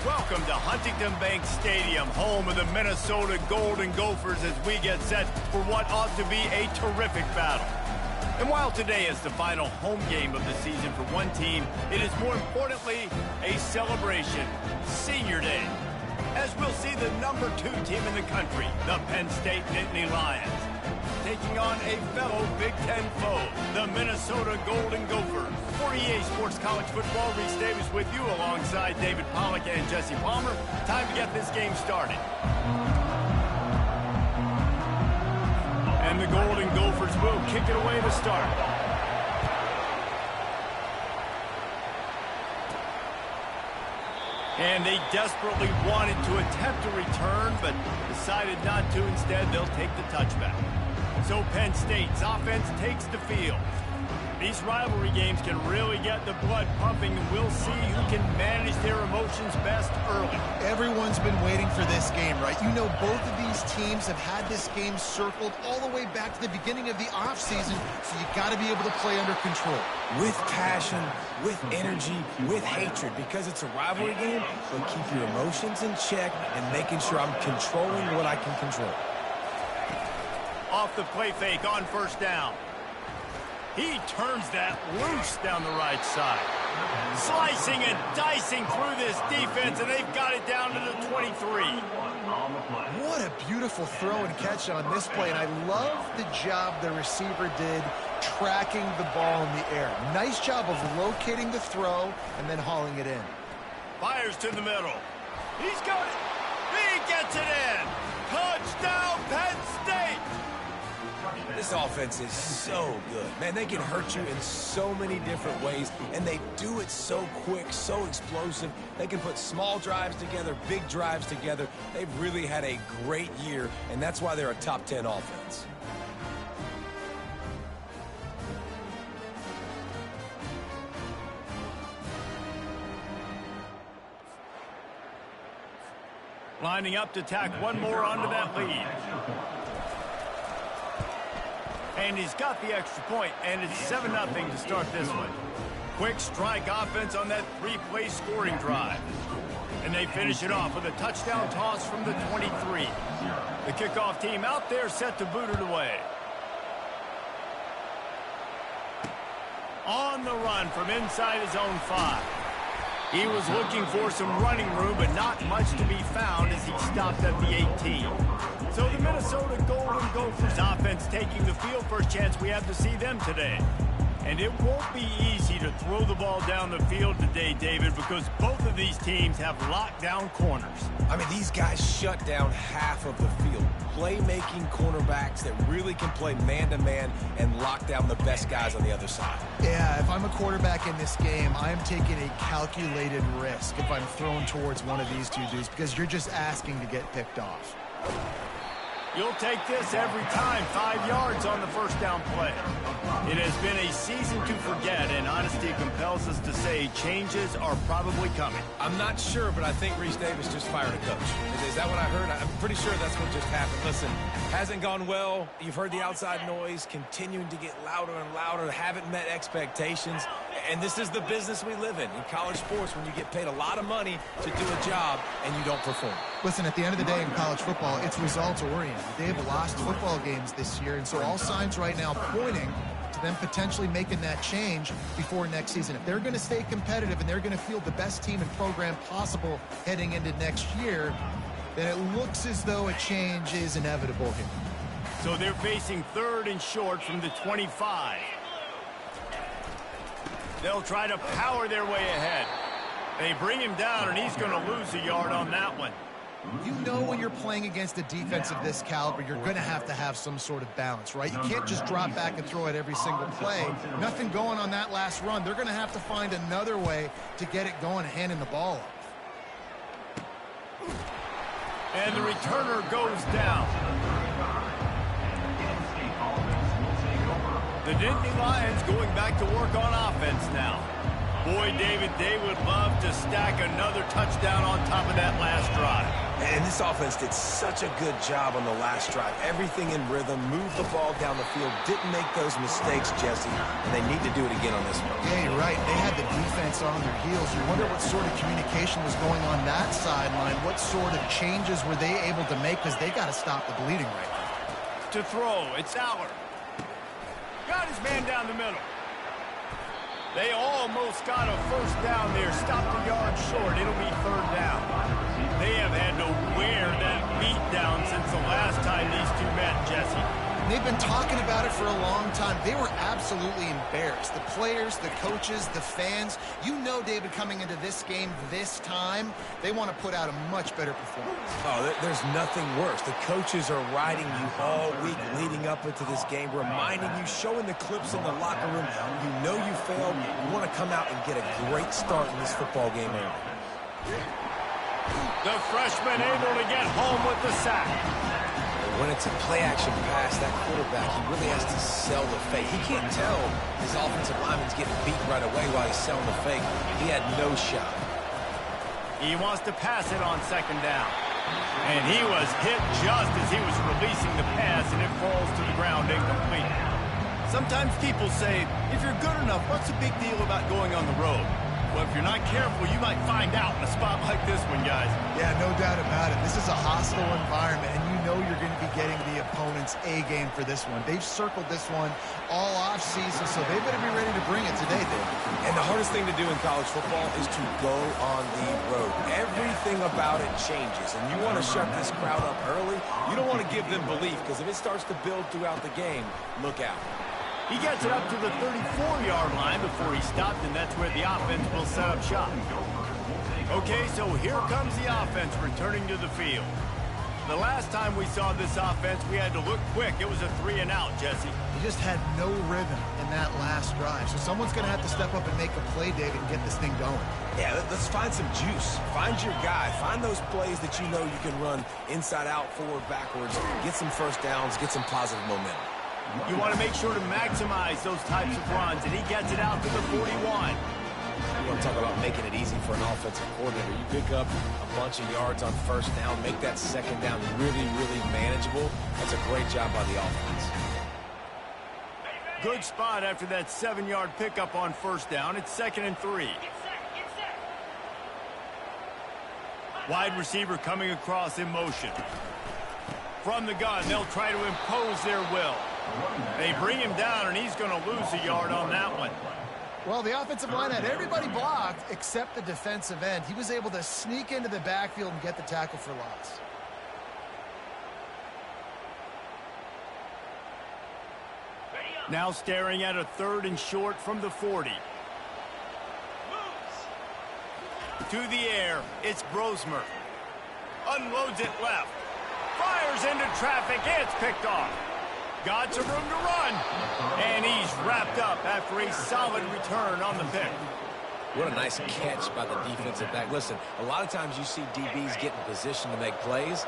Welcome to Huntington Bank Stadium, home of the Minnesota Golden Gophers, as we get set for what ought to be a terrific battle. And while today is the final home game of the season for one team, it is more importantly a celebration, Senior Day, as we'll see the number 2 team in the country, the Penn State Nittany Lions, taking on a fellow Big Ten foe, the Minnesota Golden Gophers. For EA Sports College Football, Reese Davis with you alongside David Pollack and Jesse Palmer. Time to get this game started. And the Golden Gophers will kick it away to start. And they desperately wanted to attempt a return, but decided not to. Instead, they'll take the touchback. So Penn State's offense takes the field. These rivalry games can really get the blood pumping, and we'll see who can manage their emotions best early. Everyone's been waiting for this game, right? You know, both of these teams have had this game circled all the way back to the beginning of the offseason, so you got to be able to play under control. With passion, with energy, with hatred, because it's a rivalry game, but keep your emotions in check and making sure I'm controlling what I can control. Off the play fake on first down. He turns that loose down the right side. Slicing and dicing through this defense, and they've got it down to the 23. What a beautiful throw and catch on this play, and I love the job the receiver did tracking the ball in the air. Nice job of locating the throw and then hauling it in. Fires to the middle. He's got it. He gets it in. Touchdown, Penn State. This offense is so good. Man, they can hurt you in so many different ways, and they do it so quick, so explosive. They can put small drives together, big drives together. They've really had a great year, and that's why they're a top 10 offense. Lining up to tack one more onto that lead. And he's got the extra point, and it's 7-0 to start this one. Quick strike offense on that 3-play scoring drive. And they finish it off with a touchdown toss from the 23. The kickoff team out there set to boot it away. On the run from inside his own 5. He was looking for some running room, but not much to be found as he stopped at the 18. So the Minnesota Golden Gophers offense taking the field. First chance we have to see them today. And it won't be easy to throw the ball down the field today, David, because both of these teams have lockdown corners. I mean, these guys shut down half of the field. Playmaking cornerbacks that really can play man-to-man and lock down the best guys on the other side. Yeah, if I'm a quarterback in this game, I'm taking a calculated risk if I'm thrown towards one of these two dudes, because you're just asking to get picked off. You'll take this every time. 5 yards on the first down play. It has been a season to forget, and honesty compels us to say changes are probably coming. I'm not sure, but I think Reese Davis just fired a coach. Is that what I heard? I'm pretty sure that's what just happened. Listen, hasn't gone well. You've heard the outside noise continuing to get louder and louder. Haven't met expectations. And this is the business we live in college sports, when you get paid a lot of money to do a job and you don't perform. Listen, at the end of the day in college football, it's results-oriented. They have lost football games this year, and so all signs right now pointing to them potentially making that change before next season. If they're going to stay competitive and they're going to field the best team and program possible heading into next year, then it looks as though a change is inevitable here. So they're facing 3rd and short from the 25. They'll try to power their way ahead. They bring him down, and he's going to lose a yard on that one. You know, when you're playing against a defense of this caliber, you're going to have some sort of balance, right? You can't just drop back and throw it every single play. Nothing going on that last run. They're going to have to find another way to get it going and handing the ball off. And the returner goes down. The Nittany Lions going back to work on offense now. Boy, David, they would love to stack another touchdown on top of that last drive. And this offense did such a good job on the last drive. Everything in rhythm, moved the ball down the field, didn't make those mistakes, Jesse, and they need to do it again on this one. Yeah, you're right. They had the defense on their heels. You wonder what sort of communication was going on that sideline. What sort of changes were they able to make, because they got to stop the bleeding right now. To throw, it's Aller. Got his man down the middle. They almost got a first down there. Stopped a yard short. It'll be third down. They have had to wear that beat down since the last time these two met, Jesse. They've been talking about it for a long time. They were absolutely embarrassed. The players, the coaches, the fans. You know, David, coming into this game this time, they want to put out a much better performance. Oh, there's nothing worse. The coaches are riding you all week leading up into this game, reminding you, showing the clips in the locker room. You know you failed. You want to come out and get a great start in this football game early. The freshman able to get home with the sack. When it's a play-action pass, that quarterback, he really has to sell the fake. He can't tell his offensive lineman's getting beat right away while he's selling the fake. He had no shot. He wants to pass it on second down. And he was hit just as he was releasing the pass, and it falls to the ground incomplete. Sometimes people say, if you're good enough, what's the big deal about going on the road? Well, if you're not careful, you might find out in a spot like this one, guys. Yeah, no doubt about it. This is a hostile environment, and you know you're going to be getting the opponent's A game for this one. They've circled this one all off-season, so they better be ready to bring it today, Dave. And the hardest thing to do in college football is to go on the road. Everything about it changes, and you want to shut this crowd up early. You don't want to give them belief, because if it starts to build throughout the game, look out. He gets it up to the 34-yard line before he stopped, and that's where the offense will set up shop. Okay, so here comes the offense returning to the field. The last time we saw this offense, we had to look quick. It was a 3-and-out, Jesse. He just had no rhythm in that last drive. So someone's going to have to step up and make a play, David, and get this thing going. Yeah, let's find some juice. Find your guy. Find those plays that you know you can run inside out, forward, backwards. Get some first downs. Get some positive momentum. You want to make sure to maximize those types of runs, and he gets it out to the 41. You want to talk about making it easy for an offensive coordinator. You pick up a bunch of yards on first down, make that second down really, really manageable. That's a great job by the offense. Good spot after that 7-yard pickup on first down. It's 2nd and 3. Wide receiver coming across in motion. From the gun, they'll try to impose their will. They bring him down, and he's going to lose a yard on that one. Well, the offensive line had everybody blocked except the defensive end. He was able to sneak into the backfield and get the tackle for loss. Now staring at a 3rd and short from the 40. To the air, it's Brosmer. Unloads it left. Fires into traffic. It's picked off. Got some room to run. And he's wrapped up after a solid return on the pick. What a nice catch by the defensive back. Listen, a lot of times you see DBs get in position to make plays,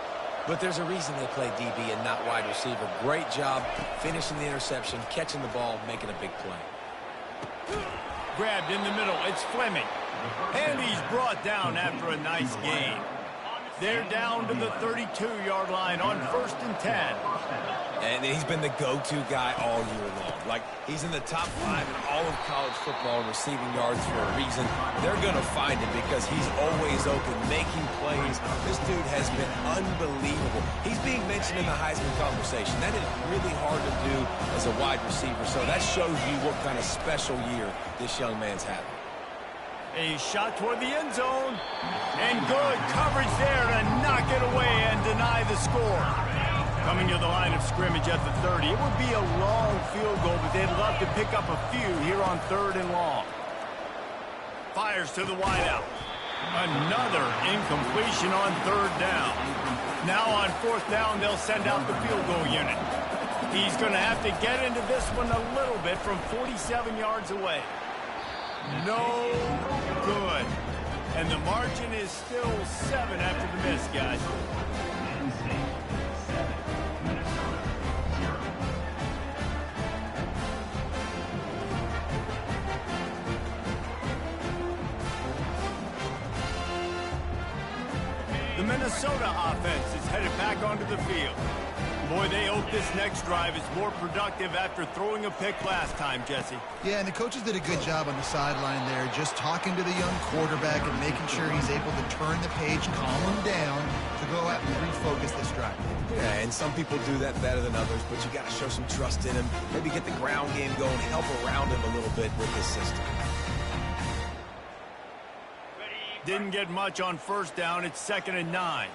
but there's a reason they play DB and not wide receiver. Great job finishing the interception, catching the ball, making a big play. Grabbed in the middle. It's Fleming. And he's brought down after a nice gain. They're down to the 32-yard line on 1st and 10. And he's been the go-to guy all year long. Like, he's in the top 5 in all of college football in receiving yards for a reason. They're going to find him because he's always open, making plays. This dude has been unbelievable. He's being mentioned in the Heisman conversation. That is really hard to do as a wide receiver. So that shows you what kind of special year this young man's having. A shot toward the end zone. And good coverage there to knock it away and deny the score. Coming to the line of scrimmage at the 30. It would be a long field goal, but they'd love to pick up a few here on 3rd and long. Fires to the wideout. Another incompletion on 3rd down. Now on 4th down, they'll send out the field goal unit. He's going to have to get into this one a little bit from 47 yards away. No good. And the margin is still 7 after the miss, guys. The Minnesota offense is headed back onto the field. Boy, they hope this next drive is more productive after throwing a pick last time, Jesse. Yeah, and the coaches did a good job on the sideline there, just talking to the young quarterback and making sure he's able to turn the page, calm him down to go out and refocus this drive. Yeah, and some people do that better than others, but you got to show some trust in him. Maybe get the ground game going, help around him a little bit with this system. Didn't get much on first down. It's 2nd and 9.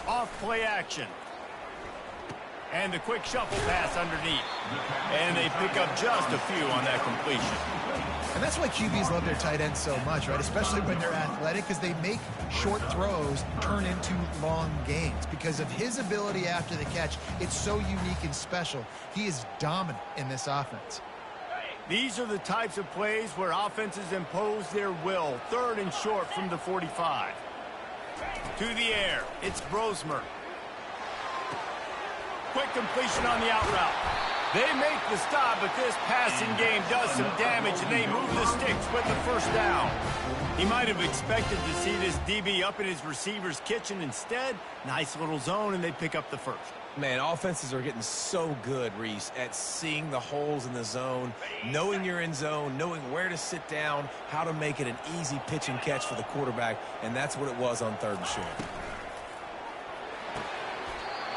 Off play action. And the quick shuffle pass underneath. And they pick up just a few on that completion. And that's why QBs love their tight ends so much, right? Especially when they're athletic, because they make short throws turn into long gains. Because of his ability after the catch, it's so unique and special. He is dominant in this offense. These are the types of plays where offenses impose their will. 3rd and short from the 45. To the air, it's Brosmer. Quick completion on the out route. They make the stop, but this passing game does some damage, and they move the sticks with the first down. He might have expected to see this DB up in his receiver's kitchen. Instead, nice little zone, and they pick up the first. Man, offenses are getting so good, Reese, at seeing the holes in the zone, knowing you're in zone, knowing where to sit down, how to make it an easy pitch and catch for the quarterback, and that's what it was on 3rd and short.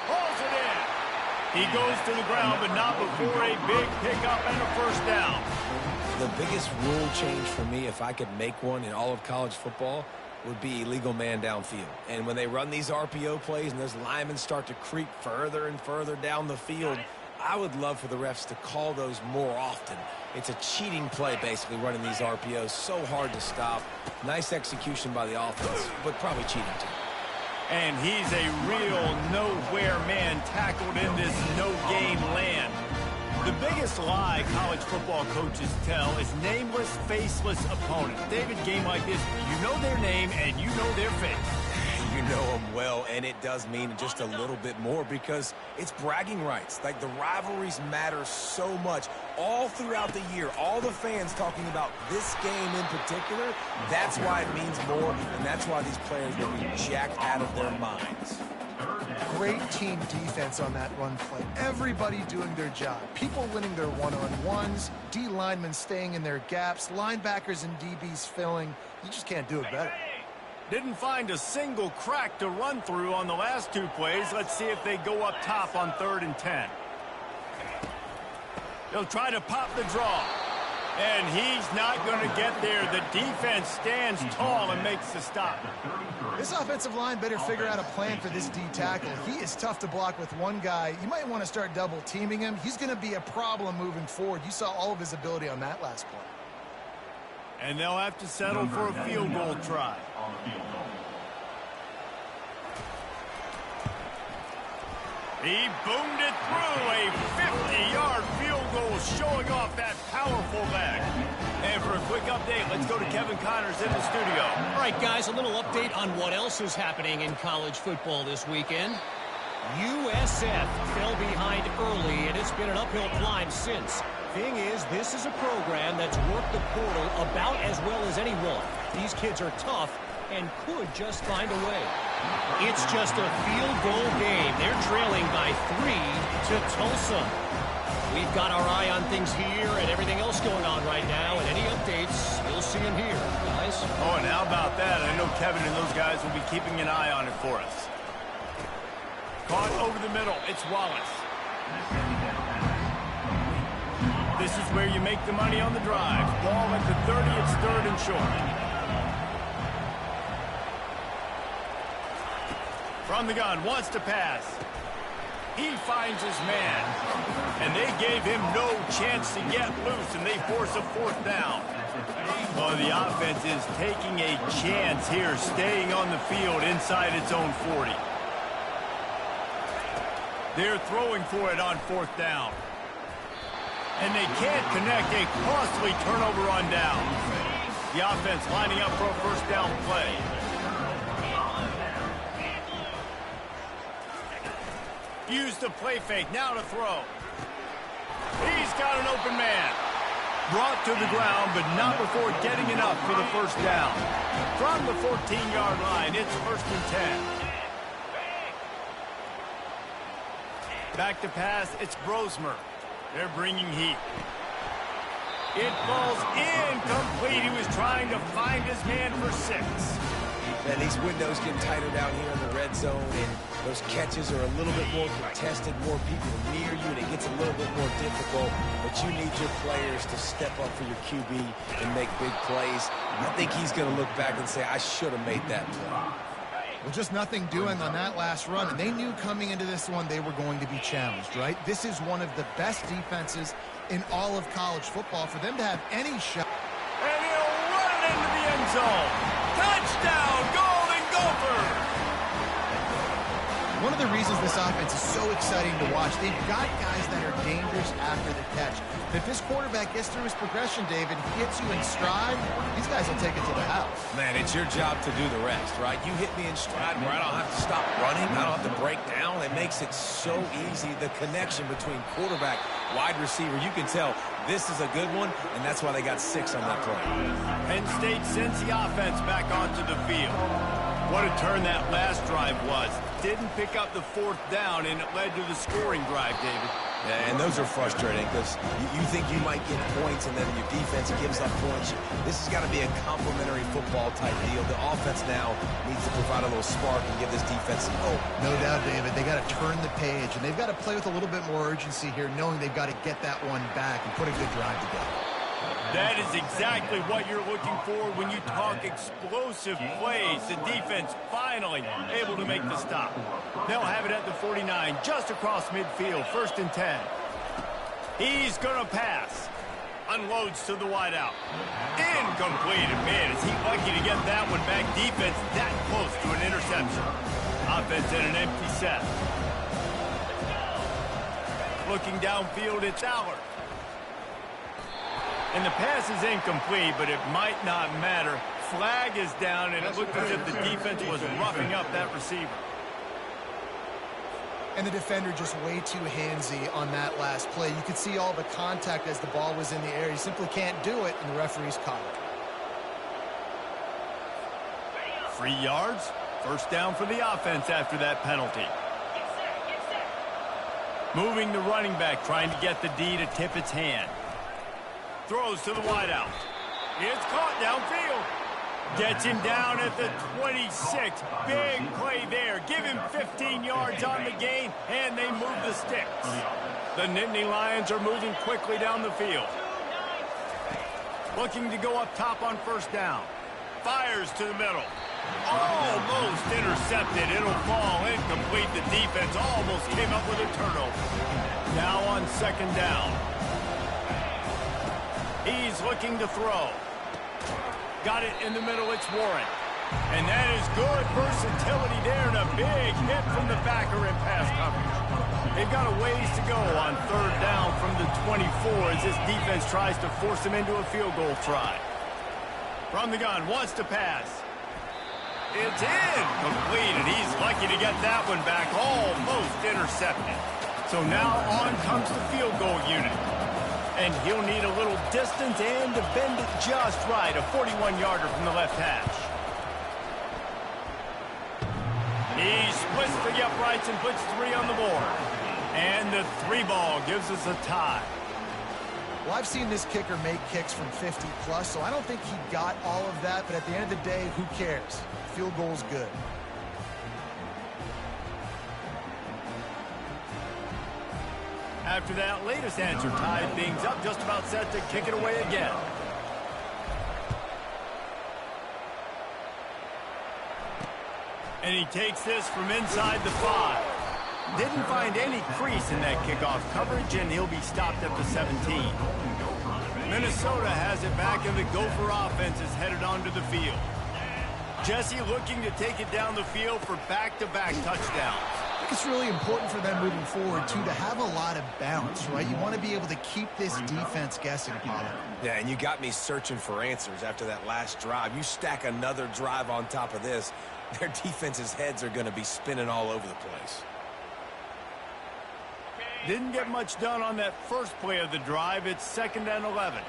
Pulls it in. He goes to the ground, but not before a big pickup and a first down. The biggest rule change for me, if I could make one in all of college football, would be illegal man downfield. And when they run these RPO plays and those linemen start to creep further and further down the field, I would love for the refs to call those more often. It's a cheating play, basically, running these RPOs. So hard to stop. Nice execution by the offense, but probably cheating too. And he's a real nowhere man tackled in this no-gain land. The biggest lie college football coaches tell is nameless, faceless opponents. David, game like this, you know their name and you know their face. You know them well, and it does mean just a little bit more because it's bragging rights. Like, the rivalries matter so much all throughout the year. All the fans talking about this game in particular, that's why it means more, and that's why these players will be jacked out of their minds. Great team defense on that run play. Everybody doing their job. People winning their one-on-ones, D linemen staying in their gaps, linebackers and DBs filling. You just can't do it better. Didn't find a single crack to run through on the last 2 plays. Let's see if they go up top on 3rd and 10. They'll try to pop the draw. And he's not going to get there. The defense stands tall and makes the stop. This offensive line better figure out a plan for this D tackle. He is tough to block with one guy. You might want to start double teaming him. He's going to be a problem moving forward. You saw all of his ability on that last play. And they'll have to settle for a field goal try. He boomed it through. A 50-yard field goal showing off that powerful leg. And for a quick update, let's go to Kevin Connors in the studio. All right, guys, a little update on what else is happening in college football this weekend. USF fell behind early, and it's been an uphill climb since. Thing is, this is a program that's worked the portal about as well as anyone. These kids are tough and could just find a way. It's just a field goal game. They're trailing by 3 to Tulsa. We've got our eye on things here and everything else going on right now, and any updates, you'll see them here, guys. Oh, and how about that? I know Kevin and those guys will be keeping an eye on it for us. Caught over the middle. It's Wallace. This is where you make the money on the drive. Ball at the 30. It's 3rd and short. From the gun, wants to pass. He finds his man. And they gave him no chance to get loose, and they force a 4th down. Well, the offense is taking a chance here, staying on the field inside its own 40. They're throwing for it on 4th down. And they can't connect. A costly turnover on down. The offense lining up for a first down play. Use the play fake. Now to throw. He's got an open man. brought to the ground, but not before getting enough for the first down. From the 14-yard line, it's 1st and 10. Back to pass, it's Brosmer. They're bringing heat. It falls incomplete. He was trying to find his man for 6. And these windows get tighter down here in the red zone, and those catches are a little bit more contested, more people near you, and it gets a little bit more difficult. But you need your players to step up for your QB and make big plays. I think he's going to look back and say, I should have made that play. Well, just nothing doing on that last run, and they knew coming into this one they were going to be challenged, right? This is one of the best defenses in all of college football. For them to have any shot. And he'll run into the end zone. Touchdown, Golden Gophers! One of the reasons this offense is so exciting to watch, they've got guys that are dangerous after the catch. If this quarterback gets through his progression, David, he hits you in stride, these guys will take it to the house. Man, it's your job to do the rest, right? You hit me in stride where I don't have to stop running. I don't have to break down. It makes it so easy. The connection between quarterback, wide receiver, you can tell this is a good one, and that's why they got 6 on that play. Penn State sends the offense back onto the field. What a turn that last drive was. Didn't pick up the 4th down, and it led to the scoring drive, David. Yeah, and those are frustrating because you think you might get points, and then your defense gives up points. This has got to be a complementary football type deal. The offense now needs to provide a little spark and give this defense some hope. No doubt, David. They got to turn the page, and they've got to play with a little bit more urgency here, knowing they've got to get that one back and put a good drive together. That is exactly what you're looking for when you talk explosive plays. The defense finally able to make the stop. They'll have it at the 49, just across midfield, 1st and 10. He's going to pass. Unloads to the wideout. Incomplete. And man, is he lucky to get that one back. Defense that close to an interception. Offense in an empty set. Looking downfield, it's Allard. And the pass is incomplete, but it might not matter. Flag is down, and it looked as if the defense was roughing up that receiver. And the defender just way too handsy on that last play. You could see all the contact as the ball was in the air. He simply can't do it, and the referee's caught it. 3 yards, 1st down for the offense after that penalty. Moving the running back, trying to get the D to tip its hand. Throws to the wideout. It's caught downfield. Gets him down at the 26. Big play there. Give him 15 yards on the gain, and they move the sticks. The Nittany Lions are moving quickly down the field. Looking to go up top on 1st down. Fires to the middle. Almost intercepted. It'll fall incomplete. The defense almost came up with a turnover. Now on 2nd down. He's looking to throw. Got it in the middle, it's Warren. And that is good versatility there, and a big hit from the backer in pass coverage. They've got a ways to go on 3rd down from the 24 as this defense tries to force him into a field goal try. From the gun, wants to pass. It's incomplete, and he's lucky to get that one back, almost intercepted. So now on comes the field goal unit. And he'll need a little distance and to bend it just right. A 41-yarder from the left hash. He splits the uprights and puts 3 on the board. And the 3 ball gives us a tie. Well, I've seen this kicker make kicks from 50-plus, so I don't think he got all of that. But at the end of the day, who cares? Field goal's good. After that latest answer tied things up, just about set to kick it away again. And he takes this from inside the 5. Didn't find any crease in that kickoff coverage, and he'll be stopped at the 17. Minnesota has it back, and the Gopher offense is headed onto the field. Jesse looking to take it down the field for back-to-back touchdowns. I think it's really important for them moving forward, too, to have a lot of bounce, right? You want to be able to keep this defense guessing, Apollo. Yeah, and you got me searching for answers after that last drive. You stack another drive on top of this, their defense's heads are going to be spinning all over the place. Didn't get much done on that first play of the drive. It's 2nd and 11.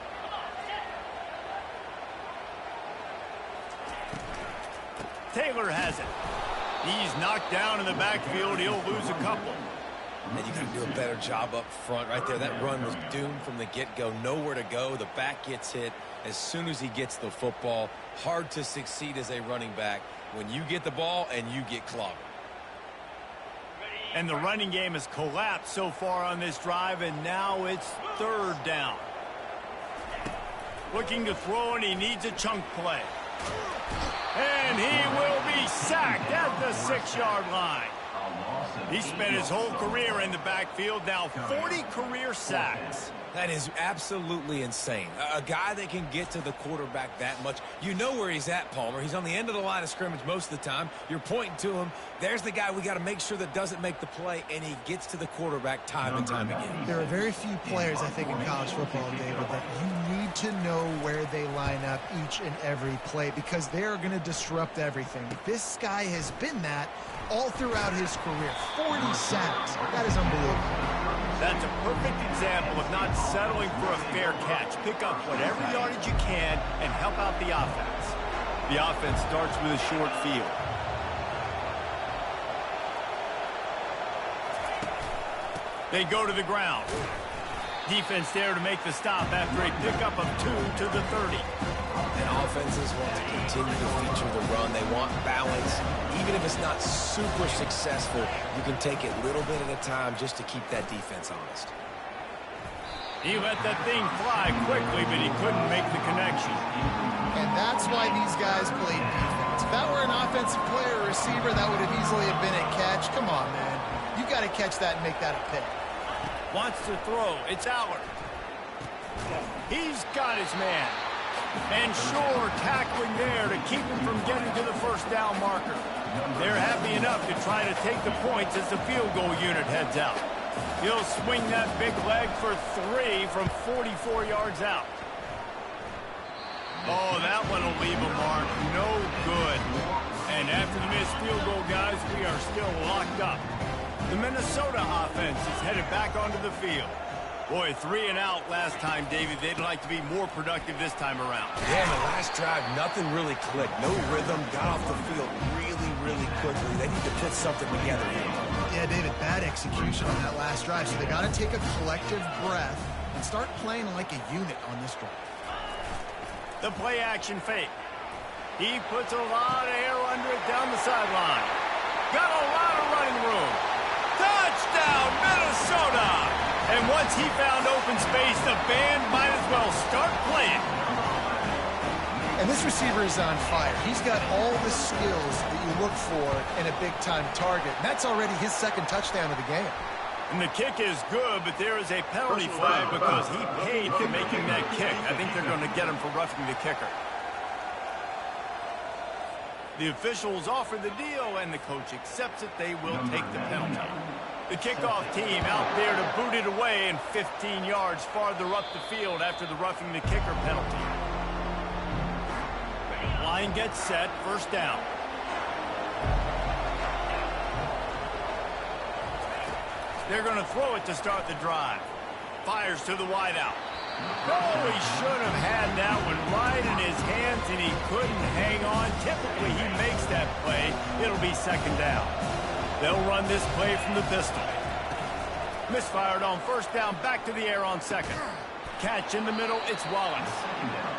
Taylor has it. He's knocked down in the backfield. He'll lose a couple. And you got to do a better job up front right there. That run was doomed from the get-go. Nowhere to go. The back gets hit as soon as he gets the football. Hard to succeed as a running back when you get the ball and you get clobbered. And the running game has collapsed so far on this drive, and now it's third down. Looking to throw, and he needs a chunk play. And he will be sacked at the 6-yard line. He spent his whole career in the backfield, now 40 career sacks. That is absolutely insane. A guy that can get to the quarterback that much. You know where he's at, Palmer. He's on the end of the line of scrimmage most of the time. You're pointing to him. There's the guy we got to make sure that doesn't make the play, and he gets to the quarterback time and time again. There are very few players, I think, in college football, David, that you need to know where they line up each and every play because they're going to disrupt everything. This guy has been that all throughout his career. 40 sacks. That is unbelievable. That's a perfect example of not settling for a fair catch. Pick up whatever yardage you can and help out the offense. The offense starts with a short field. They go to the ground. Defense there to make the stop after a pickup of 2 to the 30. And offenses want to continue to feature the run. They want balance. Even if it's not super successful, you can take it little bit at a time just to keep that defense honest. He let that thing fly quickly, but he couldn't make the connection. And that's why these guys played defense. If that were an offensive player or receiver, that would have easily have been a catch. Come on, man. You got to catch that and make that a pick. Wants to throw. It's Allard. He's got his man. And Shore tackling there to keep him from getting to the first down marker. They're happy enough to try to take the points as the field goal unit heads out. He'll swing that big leg for 3 from 44 yards out. Oh, that one will leave a mark. No good. And after the missed field goal, guys, we are still locked up. The Minnesota offense is headed back onto the field. Boy, 3 and out last time, David. They'd like to be more productive this time around. Yeah, the last drive, nothing really clicked. No rhythm, got off the field really quickly. They need to put something together here. Yeah, David, bad execution on that last drive. So they got to take a collective breath and start playing like a unit on this drive. The play action fake. He puts a lot of air under it down the sideline. Got a lot of running room. Touchdown, Minnesota! And once he found open space, the band might as well start playing. And this receiver is on fire. He's got all the skills that you look for in a big-time target. And that's already his second touchdown of the game. And the kick is good, but there is a penalty flag because he paid for making that kick. I think they're going to get him for roughing the kicker. The officials offer the deal, and the coach accepts it. They will take the penalty. The kickoff team out there to boot it away and 15 yards farther up the field after the roughing the kicker penalty. Line gets set, first down. They're going to throw it to start the drive. Fires to the wideout. Oh, he should have had that one right in his hands, and he couldn't hang on. Typically, he makes that play. It'll be second down. They'll run this play from the pistol. Misfired on first down, back to the air on second. Catch in the middle, it's Wallace.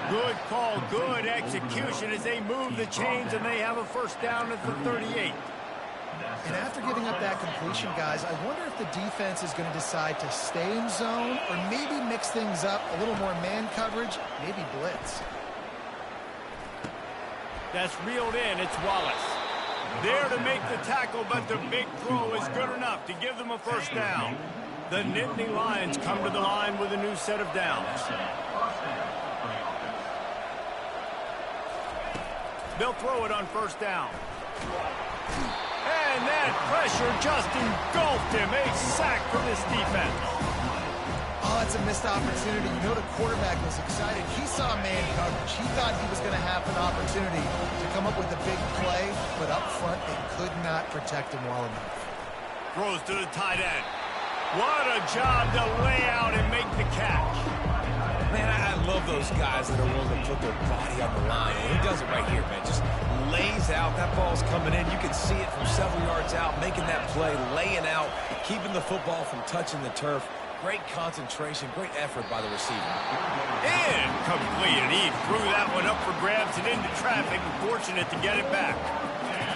Good call, good execution as they move the chains, and they have a first down at the 38. And after giving up that completion, guys, I wonder if the defense is going to decide to stay in zone or maybe mix things up, a little more man coverage, maybe blitz. That's reeled in, it's Wallace. There to make the tackle, but the big throw is good enough to give them a first down. The Nittany Lions come to the line with a new set of downs. They'll throw it on first down. And that pressure just engulfed him. A sack for this defense. Oh, it's a missed opportunity. You know the quarterback was excited. He saw man coverage. He thought he was going to have an opportunity to come up with a big play, but up front they could not protect him well enough. Throws to the tight end. What a job to lay out and make the catch. Man, I love those guys that are willing to put their body on the line. And he does it right here, man. Just lays out. That ball's coming in. You can see it from several yards out, making that play, laying out, keeping the football from touching the turf. Great concentration, great effort by the receiver. Incomplete, and he threw that one up for grabs and into traffic, and fortunate to get it back.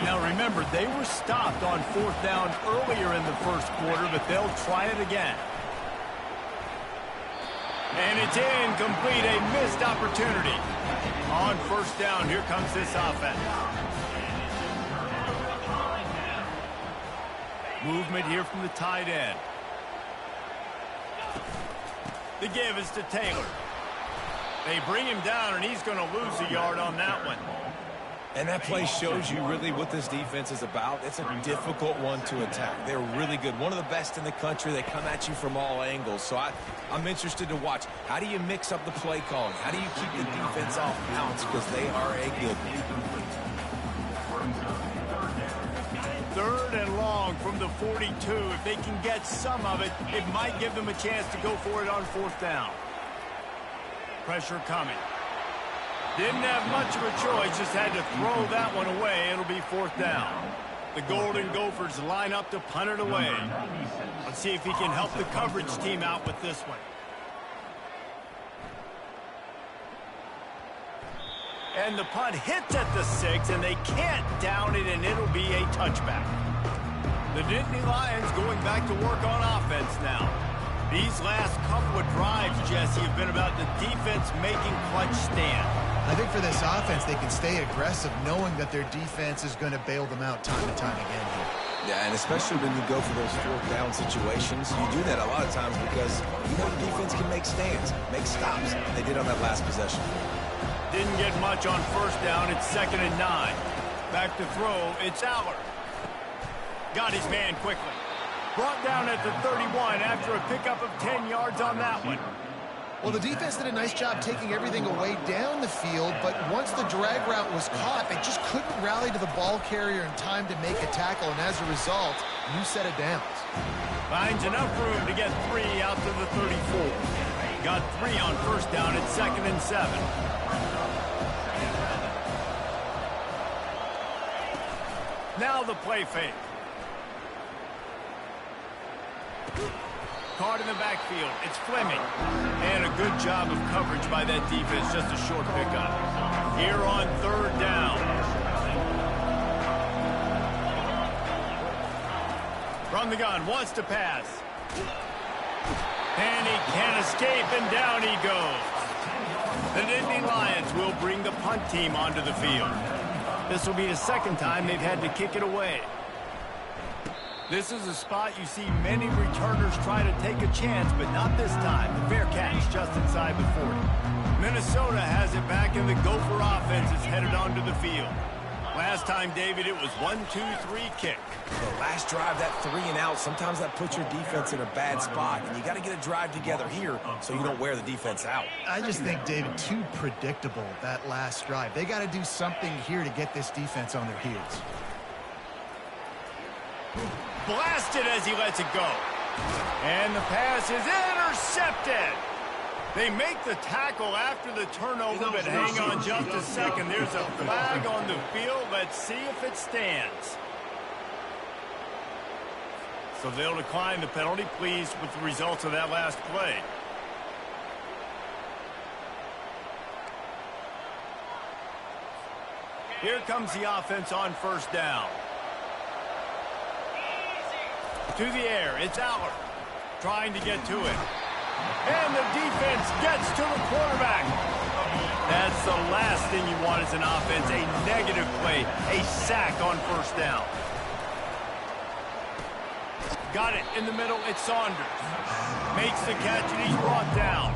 Now remember, they were stopped on 4th down earlier in the first quarter, but they'll try it again. And it's incomplete, a missed opportunity. On 1st down, here comes this offense. Movement here from the tight end. The give is to Taylor. They bring him down, and he's going to lose a yard on that one. And that play shows you really what this defense is about. It's a difficult one to attack. They're really good. One of the best in the country. They come at you from all angles. So I'm interested to watch. How do you mix up the play calling? How do you keep the defense off balance? Because they are a good one. 3rd and long from the 42. If they can get some of it, it might give them a chance to go for it on 4th down. Pressure coming. Didn't have much of a choice, just had to throw that one away. It'll be 4th down. The Golden Gophers line up to punt it away. Let's see if he can help the coverage team out with this one. And the punt hits at the 6, and they can't down it, and it'll be a touchback. The Nittany Lions going back to work on offense now. These last couple of drives, Jesse, have been about the defense making clutch stand. I think for this offense, they can stay aggressive knowing that their defense is going to bail them out time and time again here. Yeah, and especially when you go for those 4th down situations, you do that a lot of times because you know the defense can make stands, make stops. They did on that last possession. Didn't get much on 1st down. It's 2nd and 9. Back to throw. It's Aller. Got his man quickly. Brought down at the 31 after a pickup of 10 yards on that one. Well, the defense did a nice job taking everything away down the field, but once the drag route was caught, they just couldn't rally to the ball carrier in time to make a tackle, and as a result, new set of downs. Finds enough room to get 3 out to the 34. Got 3 on 1st down at 2nd and 7. Now the play fake. Caught in the backfield. It's Fleming. And a good job of coverage by that defense. Just a short pickup. Here on 3rd down. From the gun. Wants to pass. And he can't escape, and down he goes. The Nittany Lions will bring the punt team onto the field. This will be the 2nd time they've had to kick it away. This is a spot you see many returners try to take a chance, but not this time. The fair catch just inside the 40. Minnesota has it back, and the Gopher offense is headed onto the field. Last time, David, it was 1-2-3 kick. The last drive, that 3 and out, sometimes that puts your defense in a bad spot, and you got to get a drive together here so you don't wear the defense out. I just think, David, too predictable, that last drive. They got to do something here to get this defense on their heels. Blasted as he lets it go. And the pass is intercepted. They make the tackle after the turnover, but hang on just a second. There's a flag on the field. Let's see if it stands. So they'll decline the penalty, pleased with the results of that last play. Here comes the offense on 1st down. To the air, it's Aller trying to get to it. And the defense gets to the quarterback. That's the last thing you want as an offense, a negative play, a sack on 1st down. Got it in the middle, it's Saunders. Makes the catch, and he's brought down.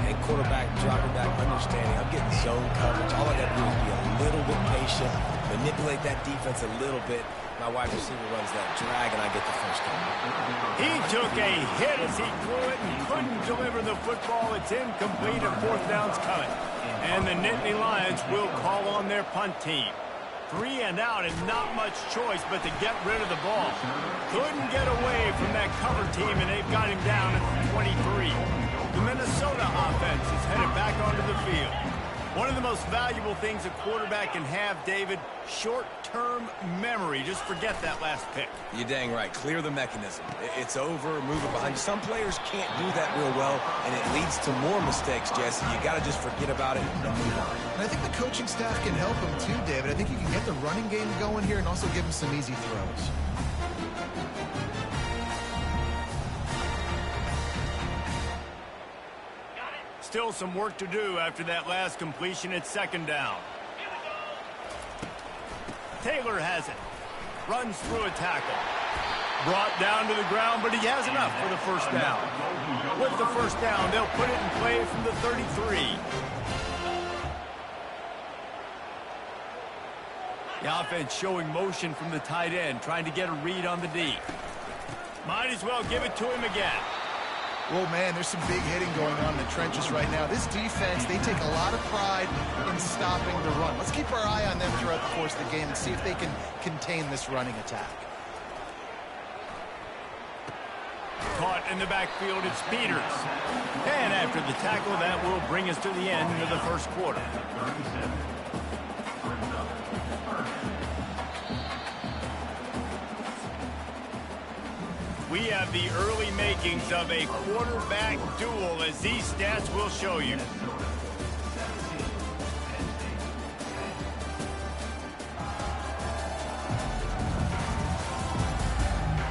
And quarterback dropping back, understanding, I'm getting zone coverage. All I got to do is be a little bit patient, manipulate that defense a little bit. My wide receiver runs that drag, and I get the 1st down. He took a hit as he threw it and couldn't deliver the football. It's incomplete, and 4th down's coming. And the Nittany Lions will call on their punt team. 3 and out and not much choice but to get rid of the ball. Couldn't get away from that cover team, and they've got him down at 23. The Minnesota offense is headed back onto the field. One of the most valuable things a quarterback can have, David, short-term memory. Just forget that last pick. You're dang right. Clear the mechanism. It's over, move it behind you. Some players can't do that real well, and it leads to more mistakes, Jesse. You got to just forget about it and move on. And I think the coaching staff can help him too, David. I think you can get the running game going here and also give him some easy throws. Still some work to do after that last completion at 2nd down. Taylor has it. Runs through a tackle. Brought down to the ground, but he has enough for the first down. With the first down, they'll put it in play from the 33. The offense showing motion from the tight end, trying to get a read on the D. Might as well give it to him again. Well, man, there's some big hitting going on in the trenches right now. This defense, they take a lot of pride in stopping the run. Let's keep our eye on them throughout the course of the game and see if they can contain this running attack. Caught in the backfield, it's Peters. And after the tackle, that will bring us to the end of the first quarter. We have the early makings of a quarterback duel, as these stats will show you.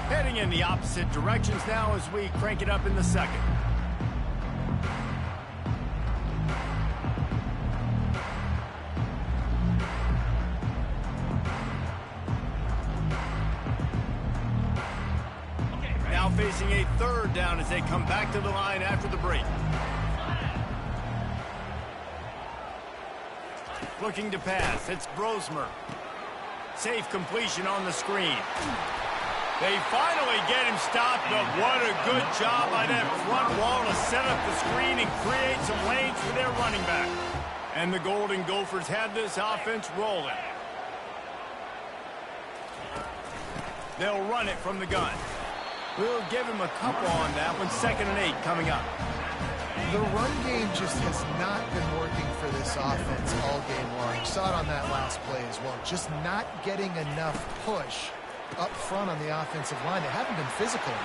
Heading in the opposite directions now as we crank it up in the second. Now facing a 3rd down as they come back to the line after the break. Looking to pass, it's Brosmer. Safe completion on the screen. They finally get him stopped, but what a good job by that front wall to set up the screen and create some lanes for their running back. And the Golden Gophers had this offense rolling. They'll run it from the gun. We'll give him a couple on that one. 2nd and 8 coming up. The run game just has not been working for this offense all game long. You saw it on that last play as well. Just not getting enough push up front on the offensive line. They haven't been physical.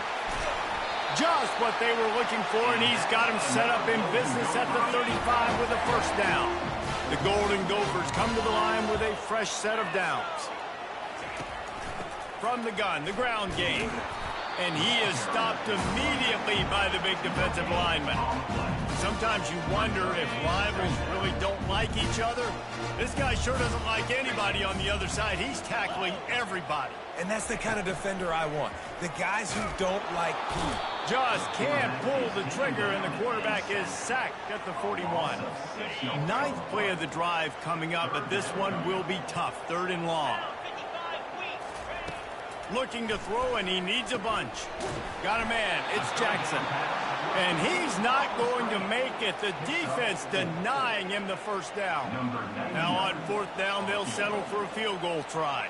Just what they were looking for, and he's got him set up in business at the 35 with a first down. The Golden Gophers come to the line with a fresh set of downs. From the gun, the ground game. And he is stopped immediately by the big defensive lineman. Sometimes you wonder if rivals really don't like each other. This guy sure doesn't like anybody on the other side. He's tackling everybody. And that's the kind of defender I want. The guys who don't like Pete. Just can't pull the trigger, and the quarterback is sacked at the 41. 9th play of the drive coming up, but this one will be tough. 3rd and long. Looking to throw, and he needs a bunch. Got a man. It's Jackson. And he's not going to make it. The defense denying him the first down. Now on 4th down, they'll settle for a field goal try.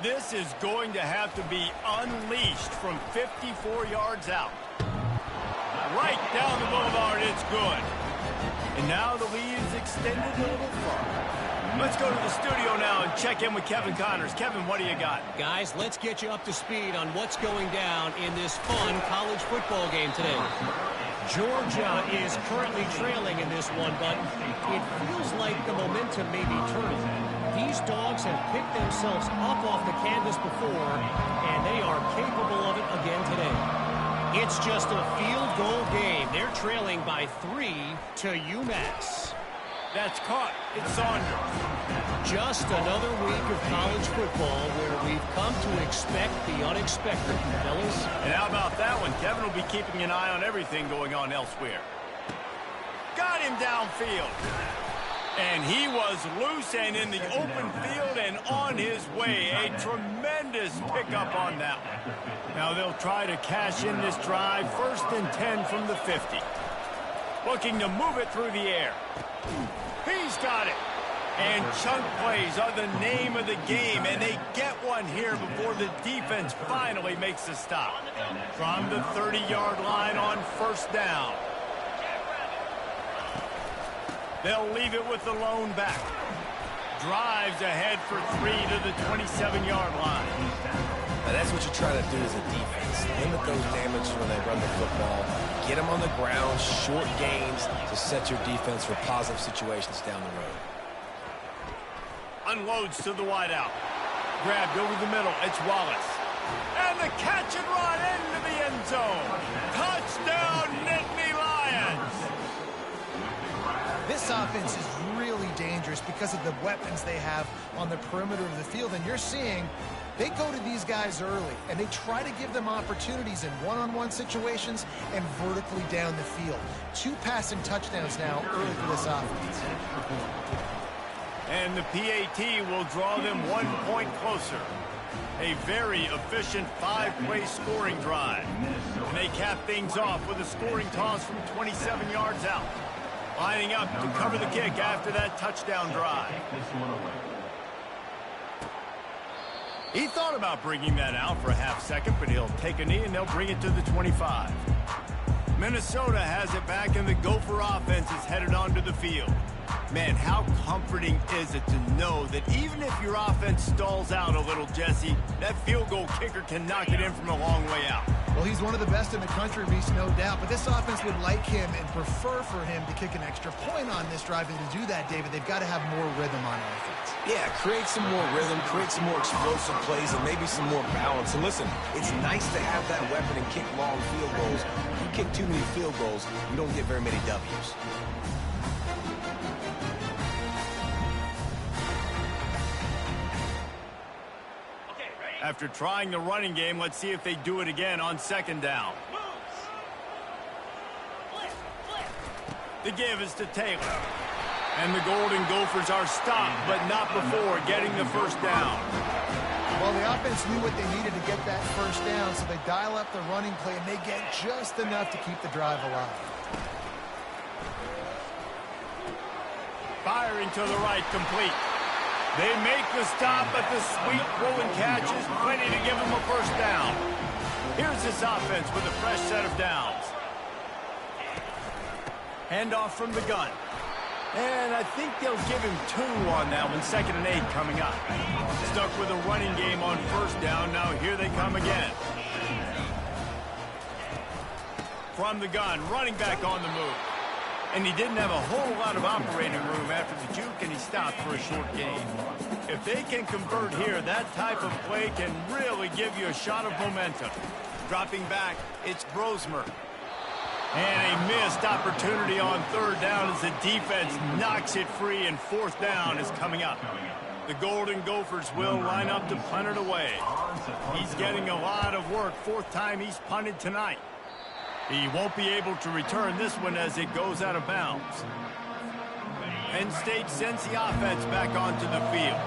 This is going to have to be unleashed from 54 yards out. Right down the boulevard, it's good. And now the lead is extended a little further. Let's go to the studio now and check in with Kevin Connors. Kevin, what do you got? Guys, let's get you up to speed on what's going down in this fun college football game today. Georgia is currently trailing in this one, but it feels like the momentum may be turning. These dogs have picked themselves up off the canvas before, and they are capable of it again today. It's just a field goal game. They're trailing by 3 to UMass. That's caught. It's Saunders. Just another week of college football where we've come to expect the unexpected, fellas. And how about that one? Kevin will be keeping an eye on everything going on elsewhere. Got him downfield. And he was loose and in the open field and on his way. A tremendous pickup on that one. Now they'll try to cash in this drive. 1st and 10 from the 50. Looking to move it through the air. He's got it. And chunk plays are the name of the game, and they get one here before the defense finally makes a stop. From the 30-yard line on first down. They'll leave it with the lone back. Drives ahead for 3 to the 27-yard line. Now that's what you're trying to do as a defense. Limit those damages when they run the football. Get them on the ground, short gains to set your defense for positive situations down the road. Unloads to the wideout. Grabbed over the middle. It's Wallace. And the catch and run into the end zone. Touchdown, Nittany Lions. This offense is really dangerous because of the weapons they have on the perimeter of the field. And you're seeing they go to these guys early, and they try to give them opportunities in one-on-one situations and vertically down the field. 2 passing touchdowns now early for this offense. And the PAT will draw them 1 point closer. A very efficient 5-play scoring drive. And they cap things off with a scoring toss from 27 yards out. Lining up to cover the kick after that touchdown drive. He thought about bringing that out for a half second, but he'll take a knee and they'll bring it to the 25. Minnesota has it back, and the Gopher offense is headed onto the field. Man, how comforting is it to know that even if your offense stalls out a little, Jesse, that field goal kicker can knock it in from a long way out. Well, he's one of the best in the country, Reese, no doubt. But this offense would like him and prefer for him to kick an extra point on this drive. And to do that, David, they've got to have more rhythm on offense. Yeah, create some more rhythm, create some more explosive plays, and maybe some more balance. And listen, it's nice to have that weapon and kick long field goals. You kick too many field goals, you don't get very many W's. After trying the running game, let's see if they do it again on second down. The give is to Taylor. And the Golden Gophers are stopped, but not before getting the first down. Well, the offense knew what they needed to get that first down, so they dial up the running play, and they get just enough to keep the drive alive. Firing to the right, complete. They make the stop, but the sweet rolling catch is plenty to give them a first down. Here's this offense with a fresh set of downs. Handoff from the gun. And I think they'll give him 2 on that one. 2nd and 8 coming up. Stuck with a running game on first down. Now here they come again. From the gun, running back on the move. And he didn't have a whole lot of operating room after the juke, and he stopped for a short gain. If they can convert here, that type of play can really give you a shot of momentum. Dropping back, it's Brosmer. And a missed opportunity on third down as the defense knocks it free, and fourth down is coming up. The Golden Gophers will line up to punt it away. He's getting a lot of work. 4th time he's punted tonight. He won't be able to return this one as it goes out of bounds. Penn State sends the offense back onto the field.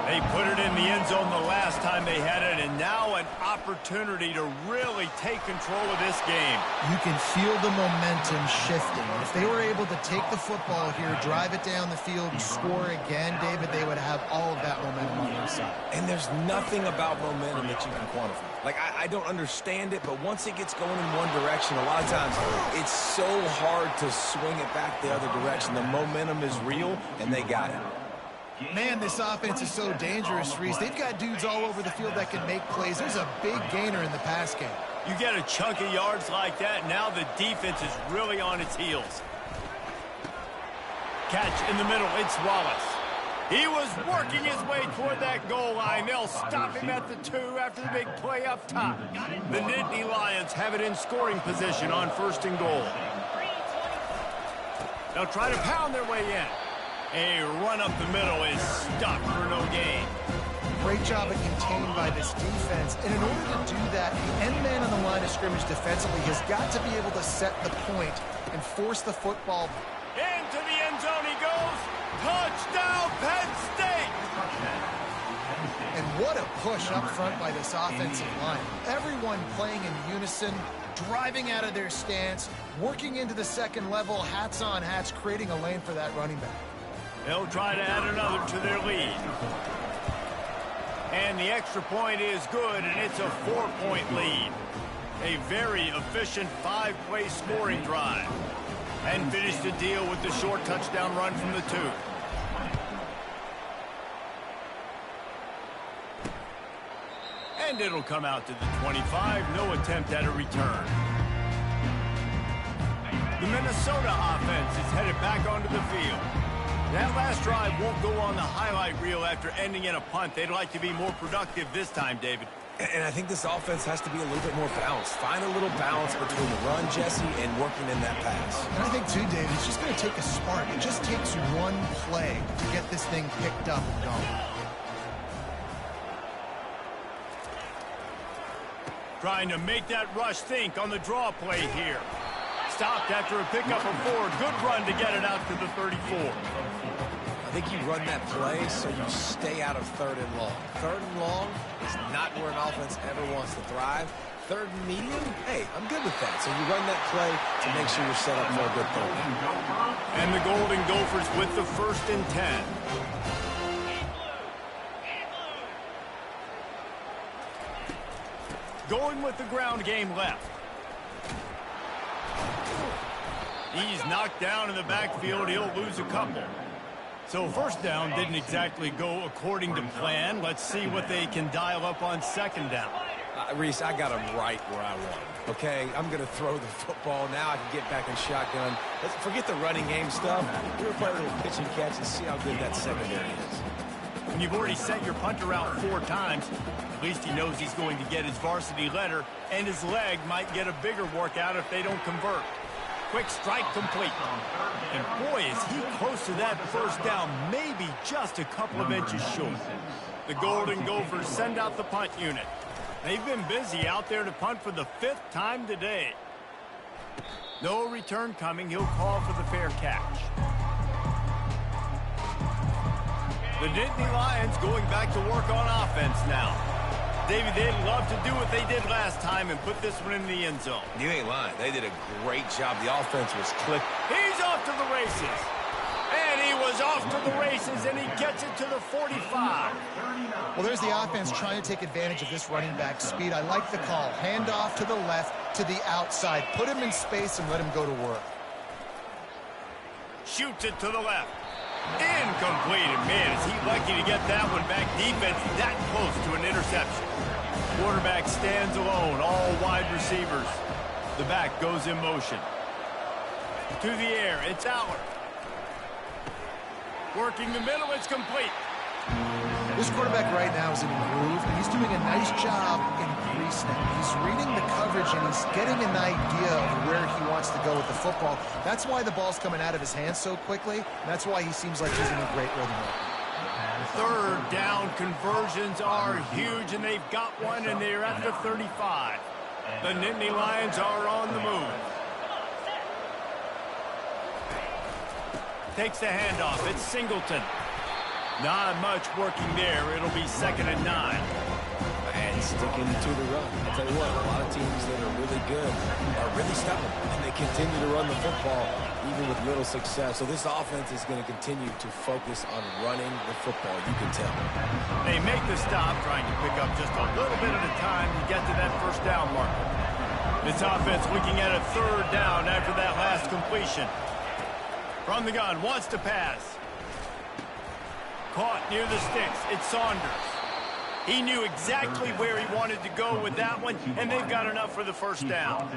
They put it in the end zone the last time they had it, and now an opportunity to really take control of this game. You can feel the momentum shifting. If they were able to take the football here, drive it down the field, and score again, David, they would have all of that momentum on their side. And there's nothing about momentum that you can quantify. Like, I don't understand it, but once it gets going in one direction, a lot of times it's so hard to swing it back the other direction. The momentum is real, and they got it. Man, this offense is so dangerous, Reese. They've got dudes all over the field that can make plays. There's a big gainer in the pass game. You get a chunk of yards like that, now the defense is really on its heels. Catch in the middle, it's Wallace. He was working his way toward that goal line. They'll stop him at the 2 after the big play up top. The Nittany Lions have it in scoring position on 1st and goal. They'll try to pound their way in. A run up the middle is stopped for no gain. Great job of contained by this defense. And in order to do that, the end man on the line of scrimmage defensively has got to be able to set the point and force the football. Into the end zone he goes. Touchdown, Penn State! And what a push up front by this offensive line. Everyone playing in unison, driving out of their stance, working into the second level, hats on hats, creating a lane for that running back. They'll try to add another to their lead. And the extra point is good, and it's a 4-point lead. A very efficient 5-play scoring drive. And finish the deal with the short touchdown run from the 2. And it'll come out to the 25. No attempt at a return. The Minnesota offense is headed back onto the field. That last drive won't go on the highlight reel after ending in a punt. They'd like to be more productive this time, David. And I think this offense has to be a little bit more balanced. Find a little balance between the run, Jesse, and working in that pass. And I think, too, David, it's just going to take a spark. It just takes one play to get this thing picked up and going. Trying to make that rush think on the draw play here. Stopped after a pickup of 4. Good run to get it out to the 34. I think you run that play so you stay out of 3rd and long. 3rd and long is not where an offense ever wants to thrive. 3rd and medium, hey, I'm good with that. So you run that play to make sure you're set up for a good 3rd down. And the Golden Gophers with the 1st and 10. Going with the ground game left. He's knocked down in the backfield. He'll lose a couple. So 1st down didn't exactly go according to plan. Let's see what they can dial up on 2nd down. Reese, I got him right where I want him. Okay, I'm going to throw the football. Now I can get back in shotgun. Let's forget the running game stuff. We're going to play a little pitch and catch and see how good that secondary is. When you've already sent your punter out 4 times, at least he knows he's going to get his varsity letter, and his leg might get a bigger workout if they don't convert. Quick strike complete. And boy, is he close to that 1st down, maybe just a couple of inches short. The Golden Gophers send out the punt unit. They've been busy out there to punt for the 5th time today. No return coming. He'll call for the fair catch. The Nittany Lions going back to work on offense now. David, they'd love to do what they did last time and put this one in the end zone. You ain't lying. They did a great job. The offense was clicked. He's off to the races. And he was off to the races, and he gets it to the 45. Well, there's the offense trying to take advantage of this running back speed. I like the call. Hand off to the left, to the outside. Put him in space and let him go to work. Shoots it to the left. Incomplete. And man, is he lucky to get that one back. Defense that close to an interception. Quarterback stands alone. All wide receivers. The back goes in motion. To the air. It's Aller. Working the middle. It's complete. This quarterback right now is in a groove, and he's doing a nice job in pre-snap. He's reading the coverage, and he's getting an idea of where he wants to go with the football. That's why the ball's coming out of his hands so quickly, and that's why he seems like he's in a great rhythm. 3rd down conversions are huge, and they've got one, and they're at the 35. The Nittany Lions are on the move. Takes the handoff. It's Singleton. Not much working there. It'll be 2nd and 9. And sticking to the run. I'll tell you what, a lot of teams that are really good are really stubborn, and they continue to run the football even with little success. So this offense is going to continue to focus on running the football. You can tell. They make the stop, trying to pick up just a little bit at a time to get to that 1st down marker. This offense looking at a 3rd down after that last completion. From the gun, wants to pass. Caught near the sticks. It's Saunders. He knew exactly where he wanted to go with that one, and they've got enough for the 1st down.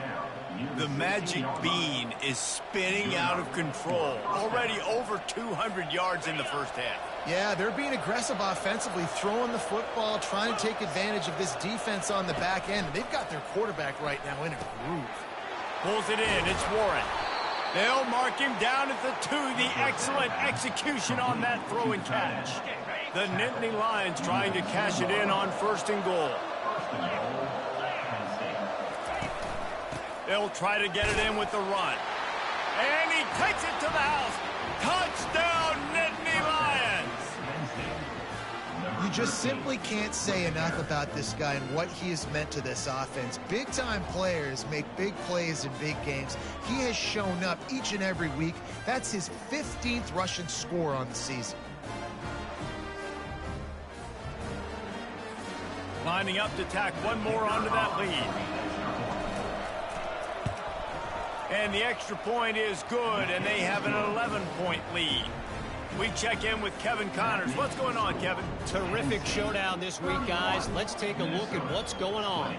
The magic bean is spinning out of control. Already over 200 yards in the 1st half. Yeah, they're being aggressive offensively, throwing the football, trying to take advantage of this defense on the back end. They've got their quarterback right now in a groove. Pulls it in. It's Warren. They'll mark him down at the 2. The excellent execution on that throw and catch. The Nittany Lions trying to cash it in on 1st and goal. They'll try to get it in with the run. And he takes it to the house. Touchdown, Nittany Lions! You just simply can't say enough about this guy and what he has meant to this offense. Big-time players make big plays in big games. He has shown up each and every week. That's his 15th rushing score on the season. Lining up to tack one more onto that lead. And the extra point is good, and they have an 11-point lead. We check in with Kevin Connors. What's going on, Kevin? Terrific showdown this week, guys. Let's take a look at what's going on.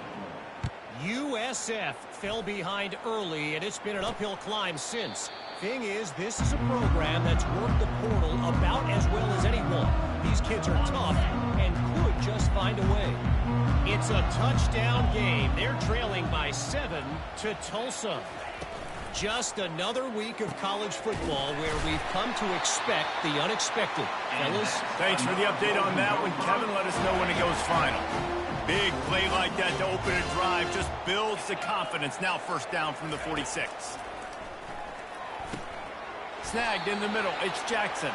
USF fell behind early, and it's been an uphill climb since. Thing is, this is a program that's worked the portal about as well as anyone. These kids are tough and could just find a way. It's a touchdown game. They're trailing by 7 to Tulsa. Just another week of college football where we've come to expect the unexpected. Fellas? Thanks for the update on that one, Kevin. Let us know when it goes final. Big play like that to open a drive just builds the confidence. Now first down from the 46. Snagged in the middle. It's Jackson.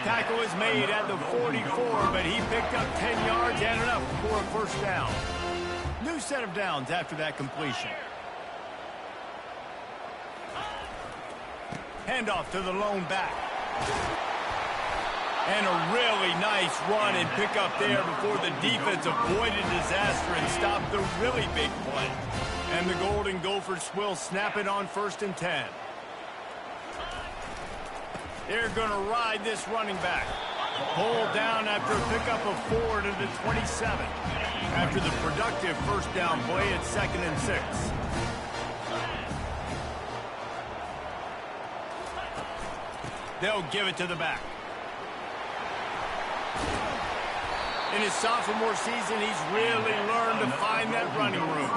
Tackle is made at the 44, but he picked up 10 yards and enough for a first down. New set of downs after that completion. Handoff to the lone back. And a really nice run and pick up there before the defense avoided disaster and stopped the really big play. And the Golden Gophers will snap it on 1st and 10. They're going to ride this running back. Pulled down after a pickup of 4 to the 27. After the productive first down play, it's 2nd and 6. They'll give it to the back. In his sophomore season, he's really learned to find that running room.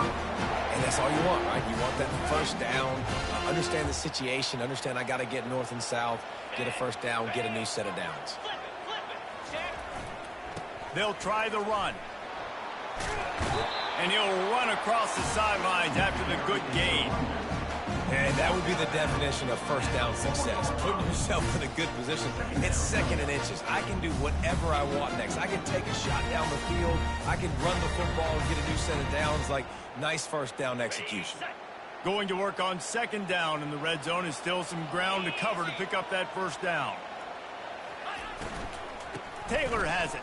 And that's all you want, right? You want that first down, understand the situation, understand I got to get north and south, get a first down, get a new set of downs. They'll try the run. And he'll run across the sidelines after the good gain. And that would be the definition of first down success. Putting yourself in a good position. It's 2nd and inches. I can do whatever I want next. I can take a shot down the field. I can run the football and get a new set of downs. Like, nice first down execution. Going to work on 2nd down in the red zone is still some ground to cover to pick up that first down. Taylor has it.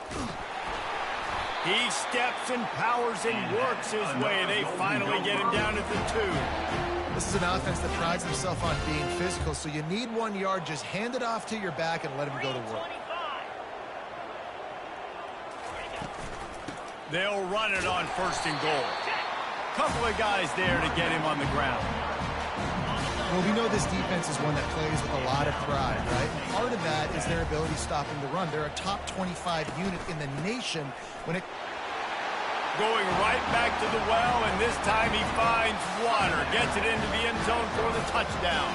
He steps and powers and works his way. They finally get him down at the 2. This is an offense that prides himself on being physical, so you need 1 yard. Just hand it off to your back and let him go to work. They'll run it on 1st and goal. Couple of guys there to get him on the ground. Well, we know this defense is one that plays with a lot of pride, right? And part of that is their ability stopping the run. They're a top 25 unit in the nation when it... Going right back to the well, and this time he finds water. Gets it into the end zone for the touchdown.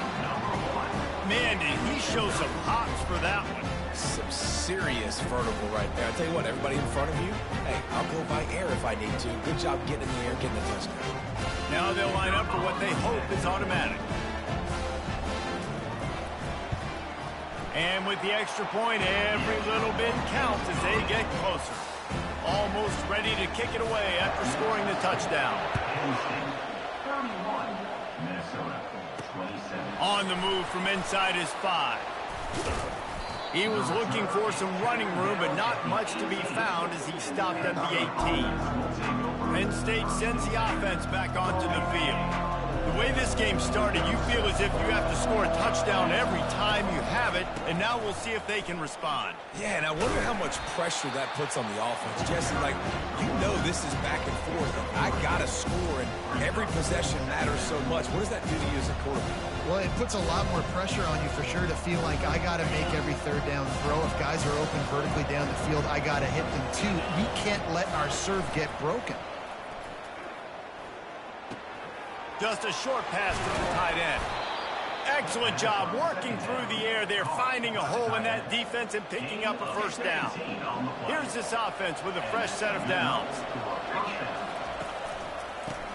Man, did he show some hops for that one. Some serious vertical right there. I tell you what, everybody in front of you, hey, I'll go by air if I need to. Good job getting in the air, getting the touchdown. Now they'll line up for what they hope is automatic. And with the extra point, every little bit counts as they get closer. Almost ready to kick it away after scoring the touchdown. On the move from inside his 5. He was looking for some running room, but not much to be found as he stopped at the 18. Penn State sends the offense back onto the field. The way this game started, you feel as if you have to score a touchdown every time you have it, and now we'll see if they can respond. Yeah, and I wonder how much pressure that puts on the offense. Jesse, like, you know this is back and forth. I got to score, and every possession matters so much. What does that do to you as a quarterback? Well, it puts a lot more pressure on you for sure to feel like I got to make every 3rd down throw. If guys are open vertically down the field, I got to hit them too. We can't let our serve get broken. Just a short pass to the tight end. Excellent job working through the air there, finding a hole in that defense and picking up a first down. Here's this offense with a fresh set of downs.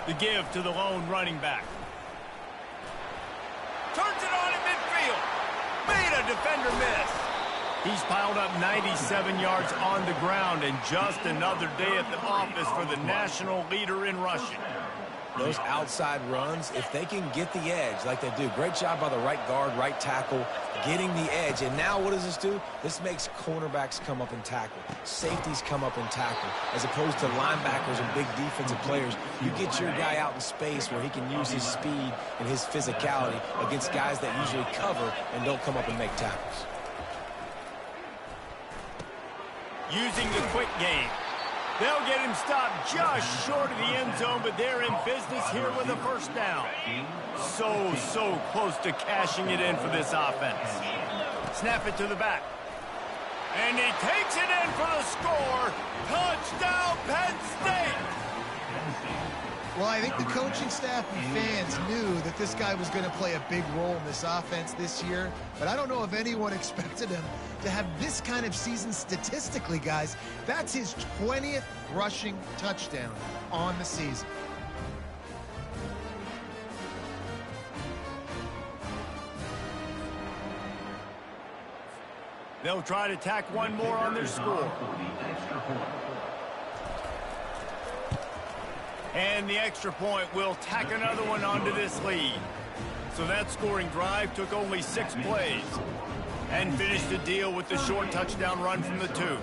The give to the lone running back. Turns it on in midfield. Made a defender miss. He's piled up 97 yards on the ground, and just another day at the office for the national leader in rushing. Those outside runs, if they can get the edge like they do, great job by the right guard, right tackle, getting the edge. And now what does this do? This makes cornerbacks come up and tackle. Safeties come up and tackle. As opposed to linebackers and big defensive players, you get your guy out in space where he can use his speed and his physicality against guys that usually cover and don't come up and make tackles. Using the quick game. They'll get him stopped just short of the end zone, but they're in business here with a first down. So close to cashing it in for this offense. Snap it to the back. And he takes it in for the score. Touchdown, Penn State! Well, I think the coaching staff and fans knew that this guy was going to play a big role in this offense this year, but I don't know if anyone expected him to have this kind of season statistically, guys. That's his 20th rushing touchdown on the season. They'll try to tack one more on their score. And the extra point will tack another one onto this lead. So that scoring drive took only 6 plays and finished the deal with the short touchdown run from the 2.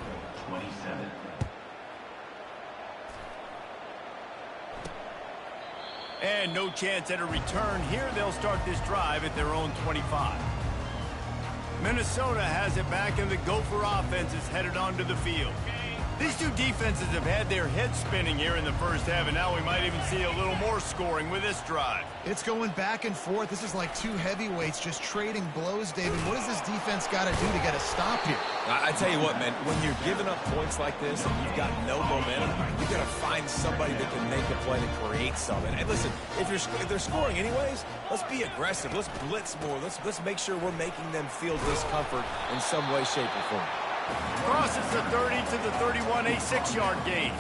And no chance at a return. Here they'll start this drive at their own 25. Minnesota has it back, and the Gopher offense is headed onto the field. These two defenses have had their heads spinning here in the first half, and now we might even see a little more scoring with this drive. It's going back and forth. This is like two heavyweights just trading blows, David. What does this defense got to do to get a stop here? I tell you what, man, when you're giving up points like this and you've got no momentum, you got to find somebody that can make a play to create something. And listen, if they're scoring anyways, let's be aggressive. Let's blitz more. Let's make sure we're making them feel discomfort in some way, shape, or form. Crosses the 30 to the 31, a 6-yard gain.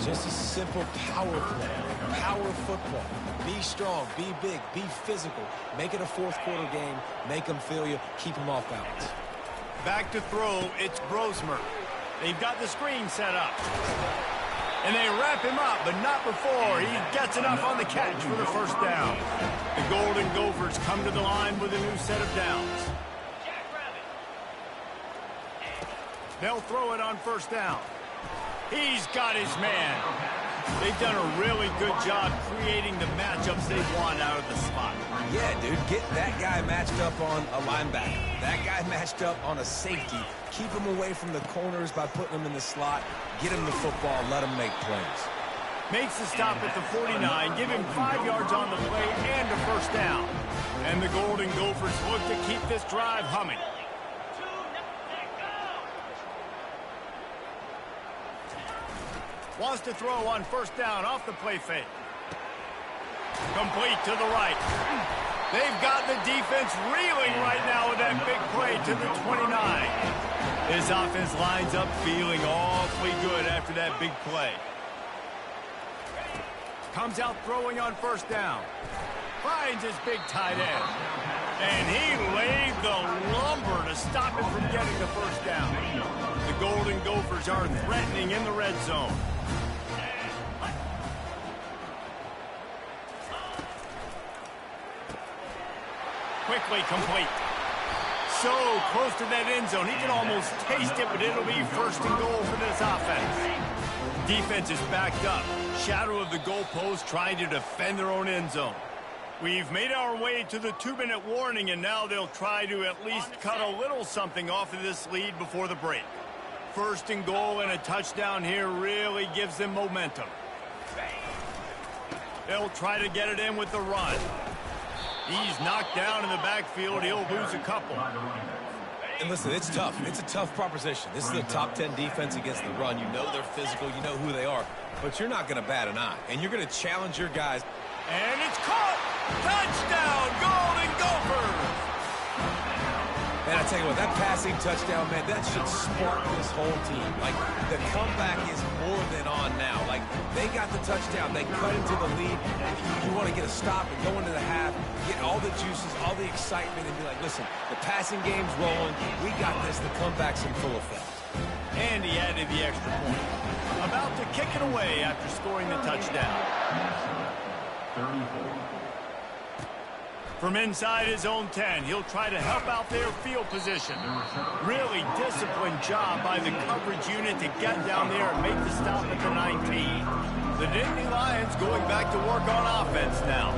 Just a simple power play, power football. Be strong, be big, be physical. Make it a fourth-quarter game. Make them feel you. Keep them off balance. Back to throw, it's Brosmer. They've got the screen set up. And they wrap him up, but not before he gets enough on the catch for the first down. The Golden Gophers come to the line with a new set of downs. They'll throw it on first down. He's got his man. They've done a really good job creating the matchups they want out of the spot. Yeah, dude, get that guy matched up on a linebacker. That guy matched up on a safety. Keep him away from the corners by putting him in the slot. Get him the football. Let him make plays. Makes the stop at the 49. Give him 5 yards on the play and a first down. And the Golden Gophers look to keep this drive humming. Wants to throw on first down off the play fake. Complete to the right. They've got the defense reeling right now with that big play to the 29. This offense lines up feeling awfully good after that big play. Comes out throwing on first down. Finds his big tight end. And he laid the lumber to stop him from getting the first down. The Golden Gophers are threatening in the red zone. Quickly complete. So close to that end zone. He can almost taste it, but it'll be first and goal for this offense. Defense is backed up. Shadow of the goalpost trying to defend their own end zone. We've made our way to the 2-minute warning, and now they'll try to at least cut a little something off of this lead before the break. First and goal and a touchdown here really gives them momentum. They'll try to get it in with the run. He's knocked down in the backfield. He'll lose a couple. And listen, it's tough. It's a tough proposition. This is the top 10 defense against the run. You know they're physical. You know who they are. But you're not going to bat an eye. And you're going to challenge your guys. And it's caught. Touchdown, Golden Gophers. And I tell you what, that passing touchdown, man, that should spark this whole team. Like, the comeback is more than on now. Like, they got the touchdown. They cut into the lead. You want to get a stop and go into the half, get all the juices, all the excitement, and be like, listen, the passing game's rolling. We got this. The comeback's in full effect. And he added the extra point. About to kick it away after scoring the touchdown. From inside his own 10, he'll try to help out their field position. Really disciplined job by the coverage unit to get down there and make the stop at the 19. The Nittany Lions going back to work on offense now.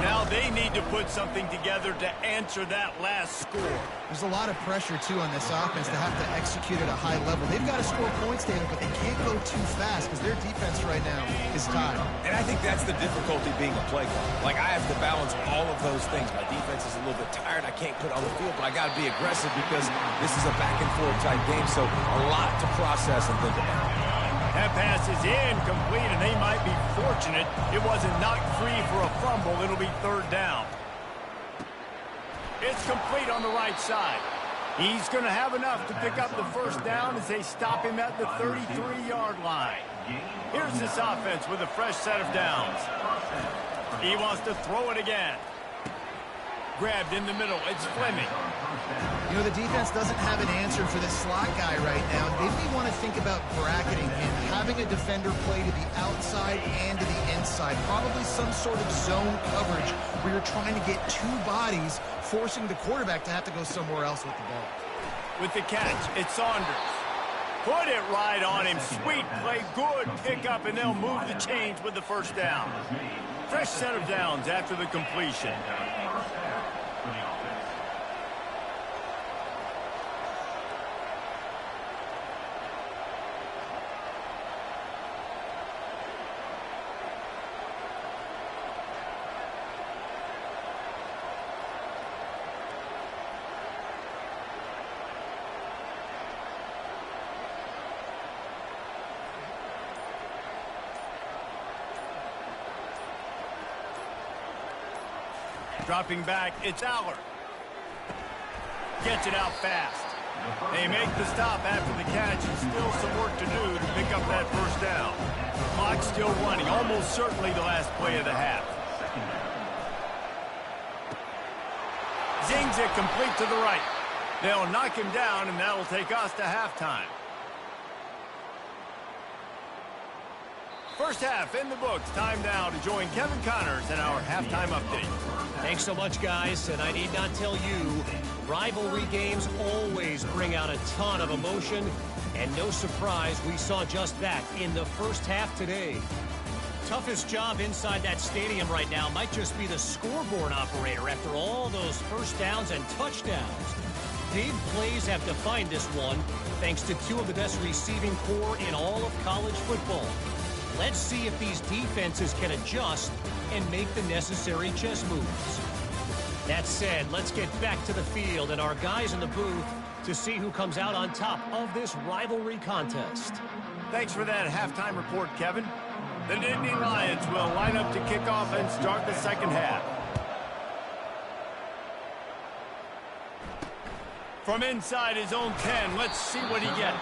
Now they need to put something together to answer that last score. There's a lot of pressure, too, on this offense to have to execute at a high level. They've got to score points, David, but they can't go too fast because their defense right now is tied. And I think that's the difficulty being a play caller. Like, I have to balance all of those things. My defense is a little bit tired. I can't put on the field, but I got to be aggressive because this is a back-and-forth type game, so a lot to process and think about. That pass is incomplete, and they might be fortunate it wasn't knocked free for a fumble. It'll be third down. It's complete on the right side. He's going to have enough to pick up the first down as they stop him at the 33-yard line. Here's this offense with a fresh set of downs. He wants to throw it again. Grabbed in the middle. It's Fleming. You know, the defense doesn't have an answer for this slot guy right now. They may want to think about bracketing him, having a defender play to the outside and to the inside. Probably some sort of zone coverage where you're trying to get two bodies, forcing the quarterback to have to go somewhere else with the ball. With the catch, it's Saunders. Put it right on him. Sweet play, good pickup, and they'll move the chains with the first down. Fresh set of downs after the completion. Dropping back, it's Aller. Gets it out fast. They make the stop after the catch, and still some work to do to pick up that first down. Clock still running, almost certainly the last play of the half. Zings it complete to the right. They'll knock him down, and that'll take us to halftime. First half in the books. Time now to join Kevin Connors in our halftime update. Thanks so much, guys. And I need not tell you, rivalry games always bring out a ton of emotion. And no surprise, we saw just that in the first half today. Toughest job inside that stadium right now might just be the scoreboard operator after all those first downs and touchdowns. Big plays have defined this one, thanks to two of the best receiving corps in all of college football. Let's see if these defenses can adjust and make the necessary chess moves. That said, let's get back to the field and our guys in the booth to see who comes out on top of this rivalry contest. Thanks for that halftime report, Kevin. The Nittany Lions will line up to kick off and start the second half. From inside his own 10, let's see what he gets.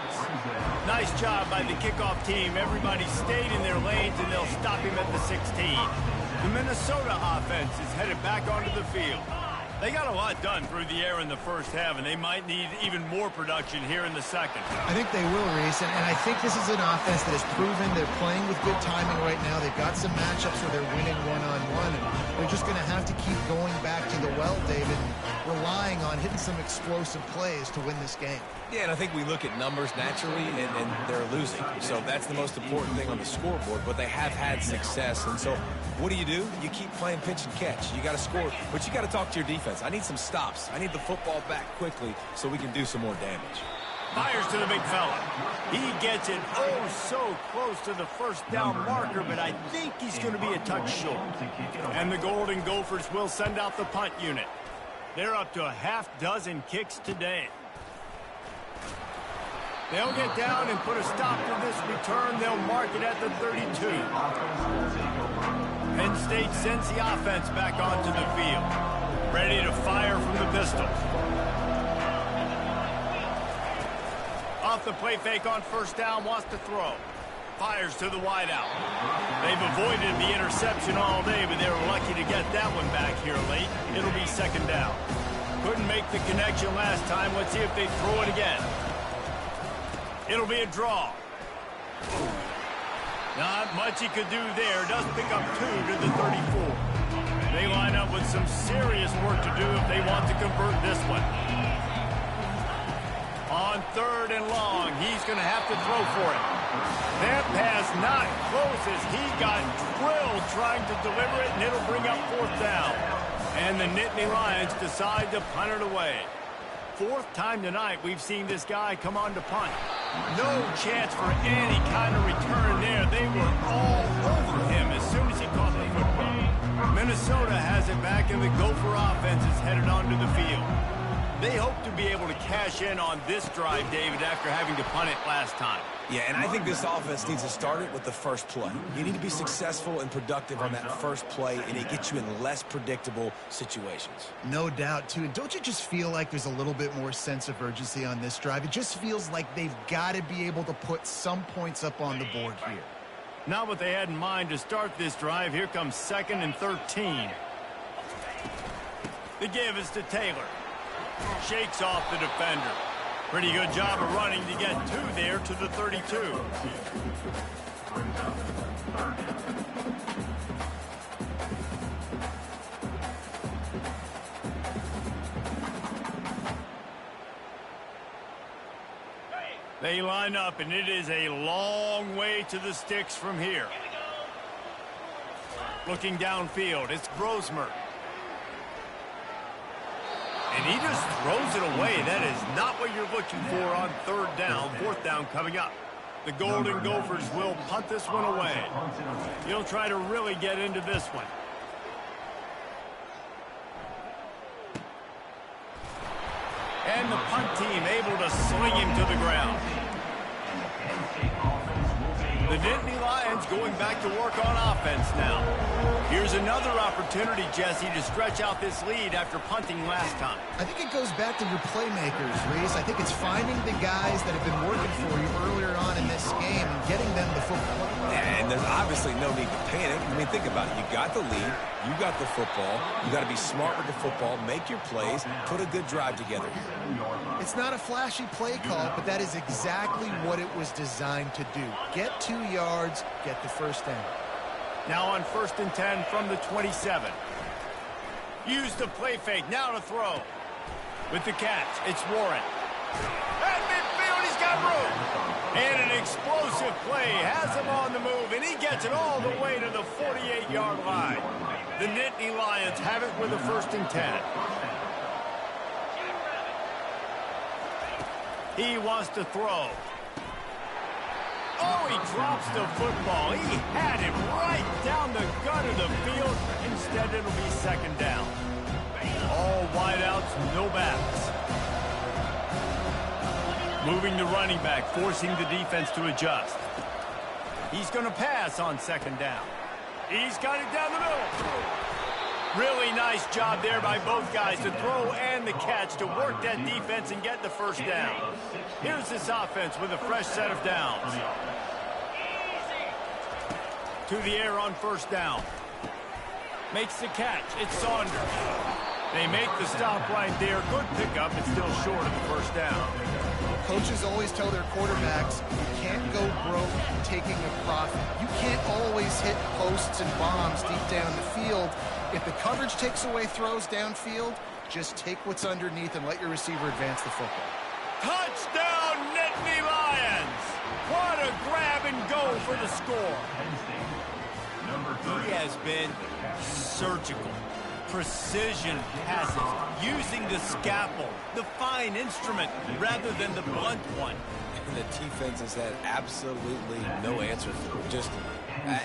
Nice job by the kickoff team. Everybody stayed in their lanes, and they'll stop him at the 16. The Minnesota offense is headed back onto the field. They got a lot done through the air in the first half, and they might need even more production here in the second. I think they will, Reese, and I think this is an offense that has proven they're playing with good timing right now. They've got some matchups where they're winning one-on-one, and they're just going to have to keep going back to the well, David, relying on hitting some explosive plays to win this game. Yeah, and I think we look at numbers naturally, and they're losing. So that's the most important thing on the scoreboard, but they have had success. And so what do? You keep playing pitch and catch. You got to score, but you got to talk to your defense. I need some stops. I need the football back quickly so we can do some more damage. Fires to the big fella. He gets it so close to the first down marker, but I think he's going to be a touch short. And the Golden Gophers will send out the punt unit. They're up to a half dozen kicks today. They'll get down and put a stop to this return. They'll mark it at the 32. Penn State sends the offense back onto the field. Ready to fire from the pistol. the play fake on first down, wants to throw. Fires to the wideout. They've avoided the interception all day, but they were lucky to get that one back here late. It'll be second down. Couldn't make the connection last time. Let's see if they throw it again. It'll be a draw. Not much he could do there. Does pick up 2 to the 34. They line up with some serious work to do if they want to convert this one. On 3rd and long, he's going to have to throw for it. That pass not close as he got drilled trying to deliver it, and it'll bring up 4th down. And the Nittany Lions decide to punt it away. 4th time tonight we've seen this guy come on to punt. No chance for any kind of return there. They were all over him as soon as he caught the football. Minnesota has it back, and the Gopher offense is headed onto the field. They hope to be able to cash in on this drive, David, after having to punt it last time. Yeah, and I think this offense needs to start it with the first play. You need to be successful and productive on that first play, and it gets you in less predictable situations. No doubt, too. And don't you just feel like there's a little bit more sense of urgency on this drive? It just feels like they've got to be able to put some points up on the board here. Not what they had in mind to start this drive. Here comes 2nd and 13. The give is to Taylor. Shakes off the defender. Pretty good job of running to get 2 there to the 32. They line up, and it is a long way to the sticks from here. Looking downfield, it's Grosmer. And he just throws it away. That is not what you're looking for on 3rd down. 4th down coming up. The Golden Gophers will punt this one away. He'll try to really get into this one. And the punt team able to sling him to the ground. The Nittany Lions going back to work on offense now. Here's another opportunity, Jesse, to stretch out this lead after punting last time. I think it goes back to your playmakers, Reese. I think it's finding the guys that have been working for you earlier on in this game and getting them the football. And there's obviously no need to panic. I mean, think about it. You got the lead. You got the football. You got to be smart with the football. Make your plays. Put a good drive together. It's not a flashy play call, but that is exactly what it was designed to do. Get 2 yards, get the first down. Now on 1st and 10 from the 27. Use the play fake. Now to throw. With the catch, it's Warren. At midfield, he's got room. And an explosive play has him on the move, and he gets it all the way to the 48-yard line. The Nittany Lions have it with a 1st and 10. He wants to throw. Oh, he drops the football. He had it right down the gut of the field. Instead, it'll be 2nd down. All wideouts, no backs. Moving the running back, forcing the defense to adjust. He's going to pass on 2nd down. He's got it down the middle. Really nice job there by both guys to throw and the catch to work that defense and get the 1st down. Here's this offense with a fresh set of downs. To the air on 1st down. Makes the catch. It's Saunders. They make the stop right there. Good pickup, but still short of the 1st down. Coaches always tell their quarterbacks, you can't go broke taking a profit. You can't always hit posts and bombs deep down the field. If the coverage takes away throws downfield, just take what's underneath and let your receiver advance the football. Touchdown, Nittany Lions! What a grab and go for the score. He has been surgical. Precision passes, using the scalpel, the fine instrument, rather than the blunt one. And the defense has had absolutely no answer for it. Just,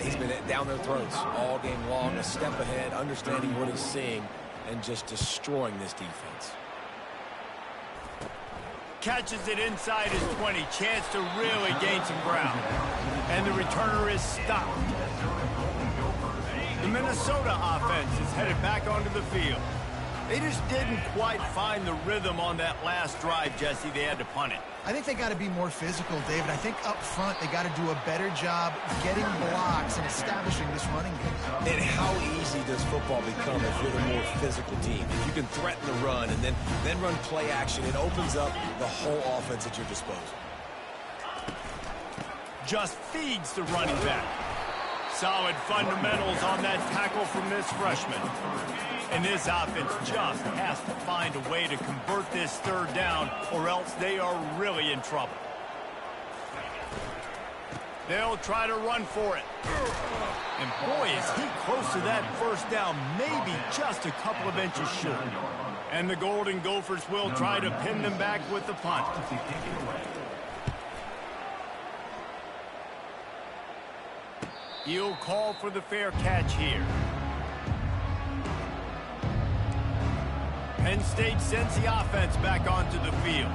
he's been down their throats all game long, a step ahead, understanding what he's seeing, and just destroying this defense. Catches it inside his 20, chance to really gain some ground. And the returner is stopped. The Minnesota offense is headed back onto the field. They just didn't quite find the rhythm on that last drive, Jesse. They had to punt it. I think they got to be more physical, David. I think up front they got to do a better job getting blocks and establishing this running game. And how easy does football become if you're the more physical team? If you can threaten the run and then run play action, it opens up the whole offense at your disposal. Just feeds the running back. Solid fundamentals on that tackle from this freshman. And this offense just has to find a way to convert this third down, or else they are really in trouble. They'll try to run for it. And boy, is he close to that first down, maybe just a couple of inches short. And the Golden Gophers will try to pin them back with the punt. He'll call for the fair catch here. Penn State sends the offense back onto the field.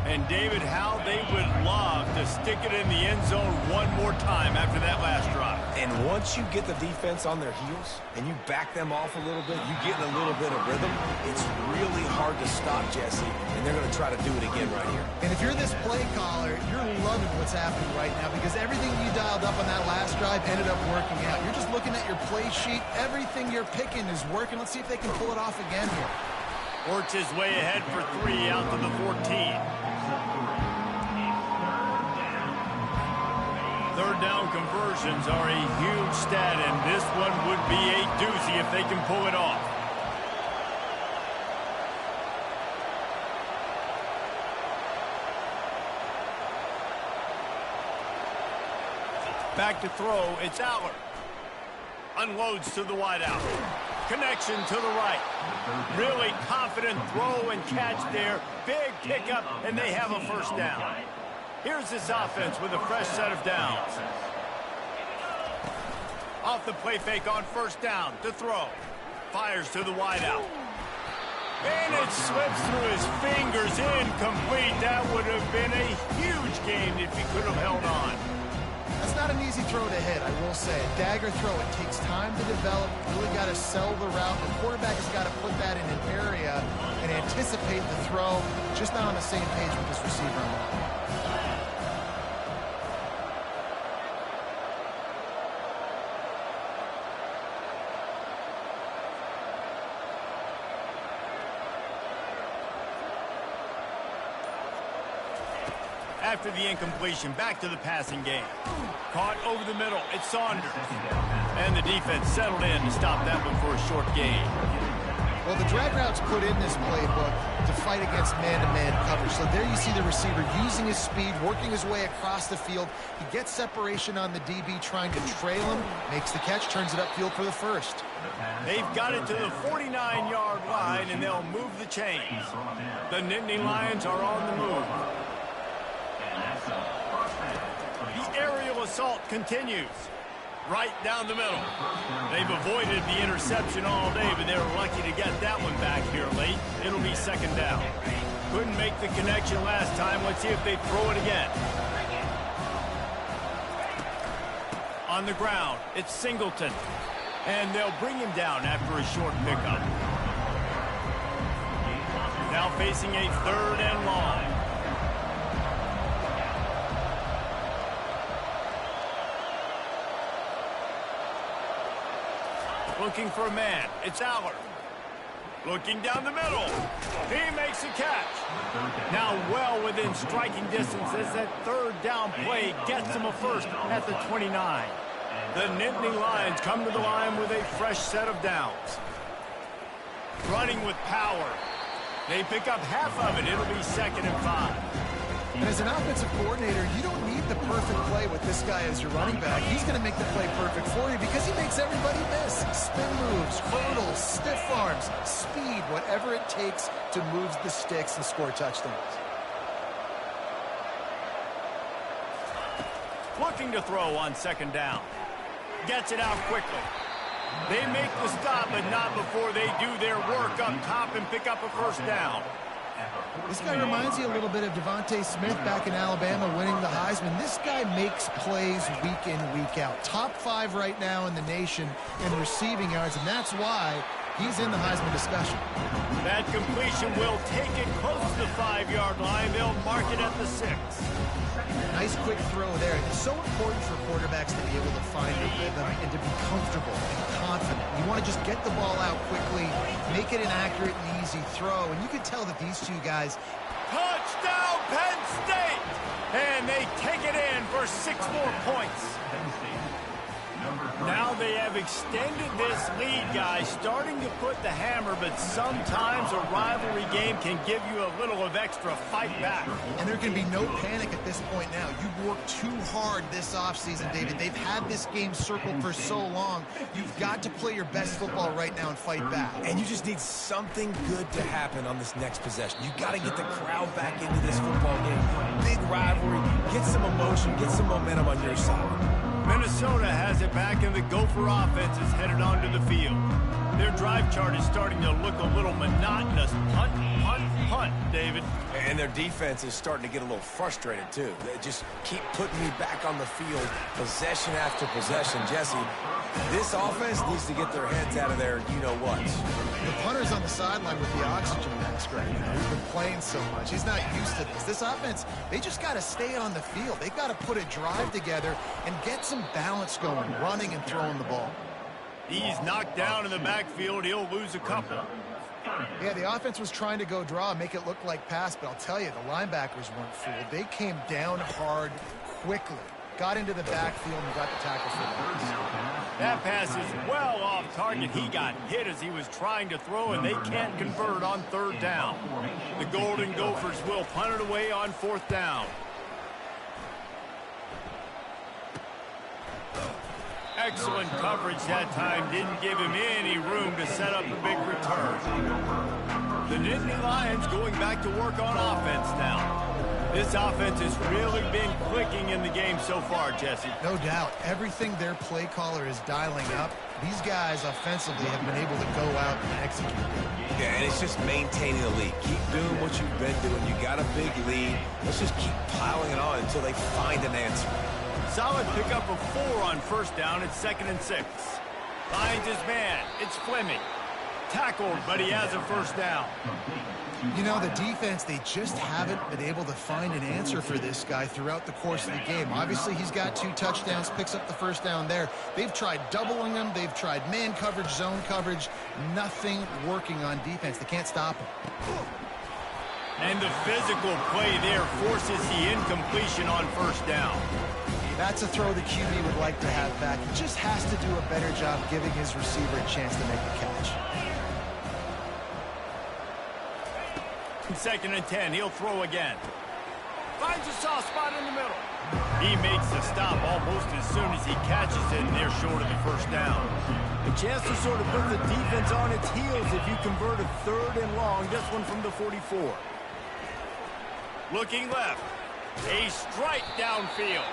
And David, how they would love to stick it in the end zone one more time after that last drive. And once you get the defense on their heels and you back them off a little bit, you get in a little bit of rhythm, it's really hard to stop, Jesse, and they're going to try to do it again right here. And if you're this play caller, you're loving what's happening right now because everything you dialed up on that last drive ended up working out. You're just looking at your play sheet. Everything you're picking is working. Let's see if they can pull it off again here. Works his way ahead for 3 out to the 14. Third down conversions are a huge stat, and this one would be a doozy if they can pull it off. Back to throw, it's Aller. Unloads to the wideout. Connection to the right. Really confident throw and catch there. Big pickup, and they have a first down. Here's this offense with a fresh set of downs. Off the play fake on first down to throw. Fires to the wideout. And it slips through his fingers, incomplete. That would have been a huge game if he could have held on. That's not an easy throw to hit, I will say. A dagger throw, it takes time to develop. You really got to sell the route. The quarterback has got to put that in an area and anticipate the throw. Just not on the same page with this receiver on that. After the incompletion, back to the passing game. Caught over the middle, it's Saunders. And the defense settled in to stop that one for a short gain. Well, the drag route's put in this playbook to fight against man-to-man coverage. So there you see the receiver using his speed, working his way across the field. He gets separation on the DB, trying to trail him, makes the catch, turns it upfield for the first. They've got it to the 49-yard line, and they'll move the chains. The Nittany Lions are on the move. The aerial assault continues. Right down the middle. They've avoided the interception all day, but they were lucky to get that one back here late. It'll be second down. Couldn't make the connection last time. Let's see if they throw it again. On the ground, it's Singleton. And they'll bring him down after a short pickup. Now facing a third and long. Looking for a man. It's Aller. Looking down the middle. He makes a catch. Now well within striking distance as that third down play gets him a first at the 29. The Nittany Lions come to the line with a fresh set of downs. Running with power. They pick up half of it. It'll be 2nd and 5. And as an offensive coordinator, you don't need the perfect play with this guy as your running back. He's going to make the play perfect for you because he makes everybody miss. Spin moves, hurdles, stiff arms, speed, whatever it takes to move the sticks and score touchdowns. Looking to throw on 2nd down. Gets it out quickly. They make the stop, but not before they do their work up top and pick up a first down. This guy reminds you a little bit of Devontae Smith back in Alabama winning the Heisman. This guy makes plays week in, week out. Top 5 right now in the nation in receiving yards, and that's why he's in the Heisman discussion. That completion will take it close to the 5-yard line. They'll mark it at the 6. Nice quick throw there. It's so important for quarterbacks to be able to find a rhythm and to be comfortable and confident. You want to just get the ball out quickly, make it an accurate and easy throw. And you can tell that these two guys... Touchdown, Penn State! And they take it in for 6 more points. Now they have extended this lead, guys, starting to put the hammer, but sometimes a rivalry game can give you a little of extra fight back. And there can be no panic at this point now. You've worked too hard this offseason, David. They've had this game circled for so long. You've got to play your best football right now and fight back. And you just need something good to happen on this next possession. You got to get the crowd back into this football game. Big rivalry. Get some emotion. Get some momentum on your side. Minnesota has it back, and the Gopher offense is headed onto the field. Their drive chart is starting to look a little monotonous. Punt, punt, punt, David. And their defense is starting to get a little frustrated, too. They just keep putting me back on the field, possession after possession. Jesse, this offense needs to get their heads out of there, you-know-what. The punter's on the sideline with the oxygen mask right now. He's been playing so much. He's not used to this. This offense, they just got to stay on the field. They've got to put a drive together and get some balance going, running and throwing the ball. He's knocked down in the backfield. He'll lose a couple. Yeah, the offense was trying to go draw and make it look like pass, but I'll tell you, the linebackers weren't fooled. They came down hard quickly, got into the backfield, and got the tackle for that. That pass is well off target. He got hit as he was trying to throw, and they can't convert on 3rd down. The Golden Gophers will punt it away on 4th down. Excellent coverage that time. Didn't give him any room to set up a big return. The Nittany Lions going back to work on offense now. This offense has really been clicking in the game so far, Jesse. No doubt. Everything their play caller is dialing up, these guys offensively have been able to go out and execute. Yeah, and it's just maintaining the lead. Keep doing what you've been doing. You got a big lead. Let's just keep piling it on until they find an answer. Solid pickup of 4 on 1st down. It's 2nd and 6. Finds his man. It's Fleming. Tackled, but he has a 1st down. You know, the defense, they just haven't been able to find an answer for this guy throughout the course of the game. Obviously, he's got 2 touchdowns, picks up the 1st down there. They've tried doubling him. They've tried man coverage, zone coverage. Nothing working on defense. They can't stop him. And the physical play there forces the incompletion on 1st down. That's a throw the QB would like to have back. He just has to do a better job giving his receiver a chance to make the catch. 2nd and 10. He'll throw again. Finds a soft spot in the middle. He makes the stop almost as soon as he catches it, and they're short of the 1st down. A chance to sort of put the defense on its heels if you convert a 3rd and long. This one from the 44. Looking left. A strike downfield.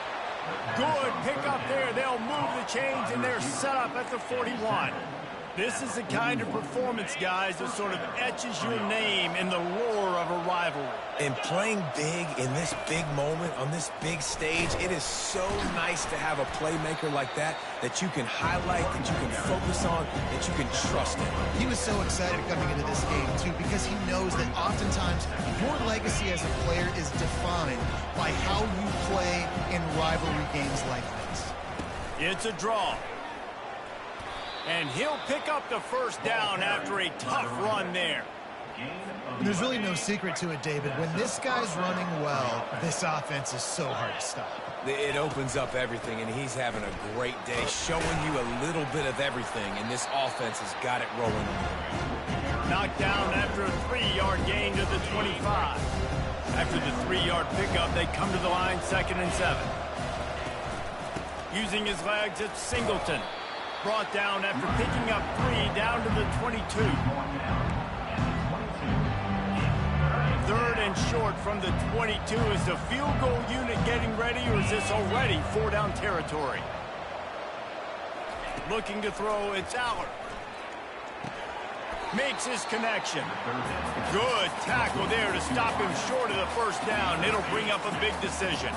Good pickup there. They'll move the chains, and they're set up at the 41. This is the kind of performance, guys, that sort of etches your name in the roar of a rivalry. And playing big in this big moment, on this big stage, it is so nice to have a playmaker like that that you can highlight, that you can focus on, that you can trust in. He was so excited coming into this game, too, because he knows that oftentimes your legacy as a player is defined by how you play in rivalry games like this. It's a draw. And he'll pick up the 1st down after a tough run there. There's really no secret to it, David. When this guy's running well, this offense is so hard to stop. It opens up everything, and he's having a great day, showing you a little bit of everything, and this offense has got it rolling. Knocked down after a 3-yard gain to the 25. After the 3-yard pickup, they come to the line 2nd and 7. Using his legs, it's Singleton. Brought down after picking up 3 down to the 22. 3rd and short from the 22. Is the field goal unit getting ready, or is this already 4-down territory? Looking to throw, it's Aller. Makes his connection. Good tackle there to stop him short of the first down. It'll bring up a big decision.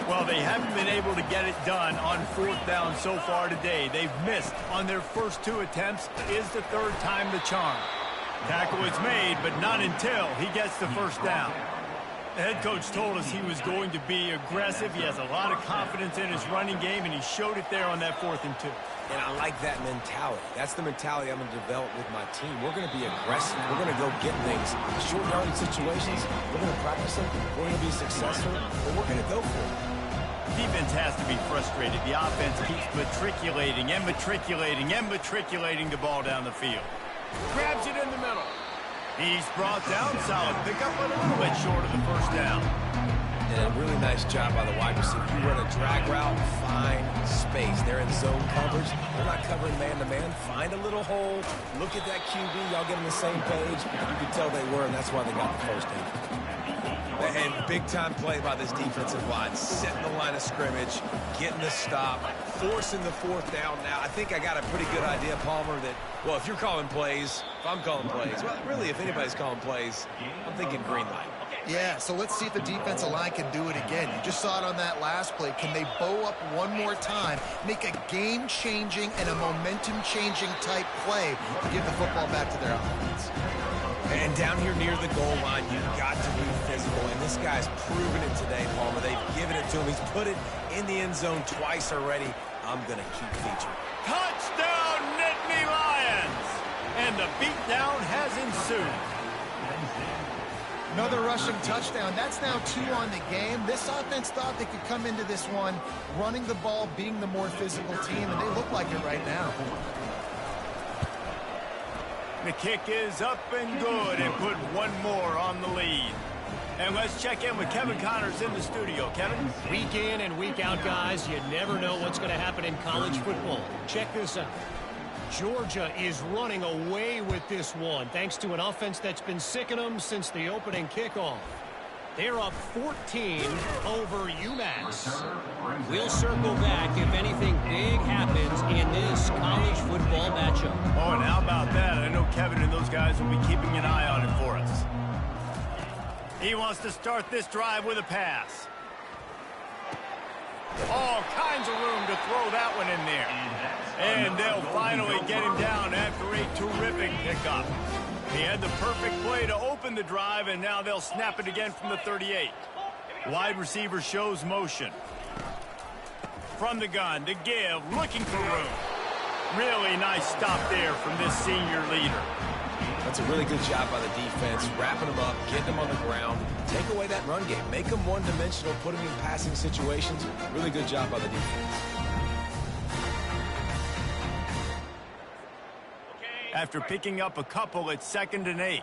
Well, they haven't been able to get it done on fourth down so far today. They've missed on their first 2 attempts. Is the third time the charm. Tackle is made, but not until he gets the first down. The head coach told us he was going to be aggressive. He has a lot of confidence in his running game, and he showed it there on that 4th and 2. And I like that mentality. That's the mentality I'm going to develop with my team. We're going to be aggressive. We're going to go get things. Short yardage situations, we're going to practice them. We're going to be successful, but we're going to go for it. Defense has to be frustrated. The offense keeps matriculating and matriculating and matriculating the ball down the field. Grabs it in the middle. He's brought down. Solid pickup, but a little bit short of the first down. And a really nice job by the wide receiver. You run a drag route, find space. They're in zone coverage. They're not covering man-to-man. Find a little hole. Look at that QB. Y'all get on the same page. You can tell they were, and that's why they got the first down. And big-time play by this defensive line. Setting the line of scrimmage, getting the stop, forcing the fourth down. Now, I think I got a pretty good idea, Palmer, that, well, if you're calling plays, if I'm calling plays, well, really, if anybody's calling plays, I'm thinking green light. Yeah, so let's see if the defensive line can do it again. You just saw it on that last play. Can they bow up one more time, make a game-changing and a momentum-changing type play to give the football back to their offense? And down here near the goal line, you've got to be physical. And this guy's proven it today, Palmer. They've given it to him. He's put it in the end zone twice already. I'm going to keep featuring. Touchdown, Nittany Lions! And the beatdown has ensued. Another rushing touchdown. That's now 2 on the game. This offense thought they could come into this one running the ball, being the more physical team, and they look like it right now. The kick is up and good, and put one more on the lead. And let's check in with Kevin Connors in the studio. Kevin? Week in and week out, guys, you never know what's going to happen in college football. Check this out. Georgia is running away with this one, thanks to an offense that's been sicking them since the opening kickoff. They're up 14 over UMass. We'll circle back if anything big happens in this college football matchup. Oh, and how about that? I know Kevin and those guys will be keeping an eye on it for us. He wants to start this drive with a pass. All kinds of room to throw that one in there. And they'll finally get him down after a terrific pickup. He had the perfect play to open the drive, and now they'll snap it again from the 38. Wide receiver shows motion. From the gun to give, looking for room. Really nice stop there from this senior leader. That's a really good job by the defense, wrapping them up, getting them on the ground. Take away that run game. Make them one-dimensional, put them in passing situations. Really good job by the defense. After picking up a couple, it's 2nd and 8.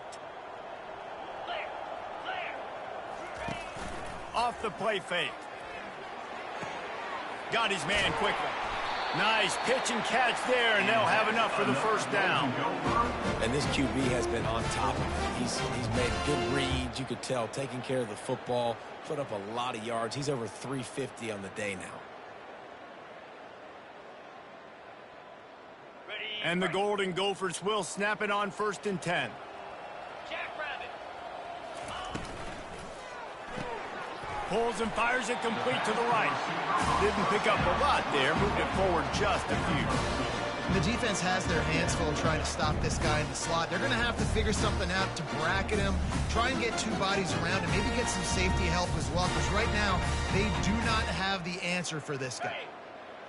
Off the play fake. Got his man quickly. Nice pitch and catch there, and they'll have enough for the first down. And this QB has been on top of it. He's made good reads. You could tell, taking care of the football, put up a lot of yards. He's over 350 on the day now. And the Golden Gophers will snap it on 1st and 10. Pulls and fires it complete to the right. Didn't pick up a lot there. Moved it forward just a few. The defense has their hands full trying to stop this guy in the slot. They're going to have to figure something out to bracket him, try and get 2 bodies around, and maybe get some safety help as well, because right now they do not have the answer for this guy.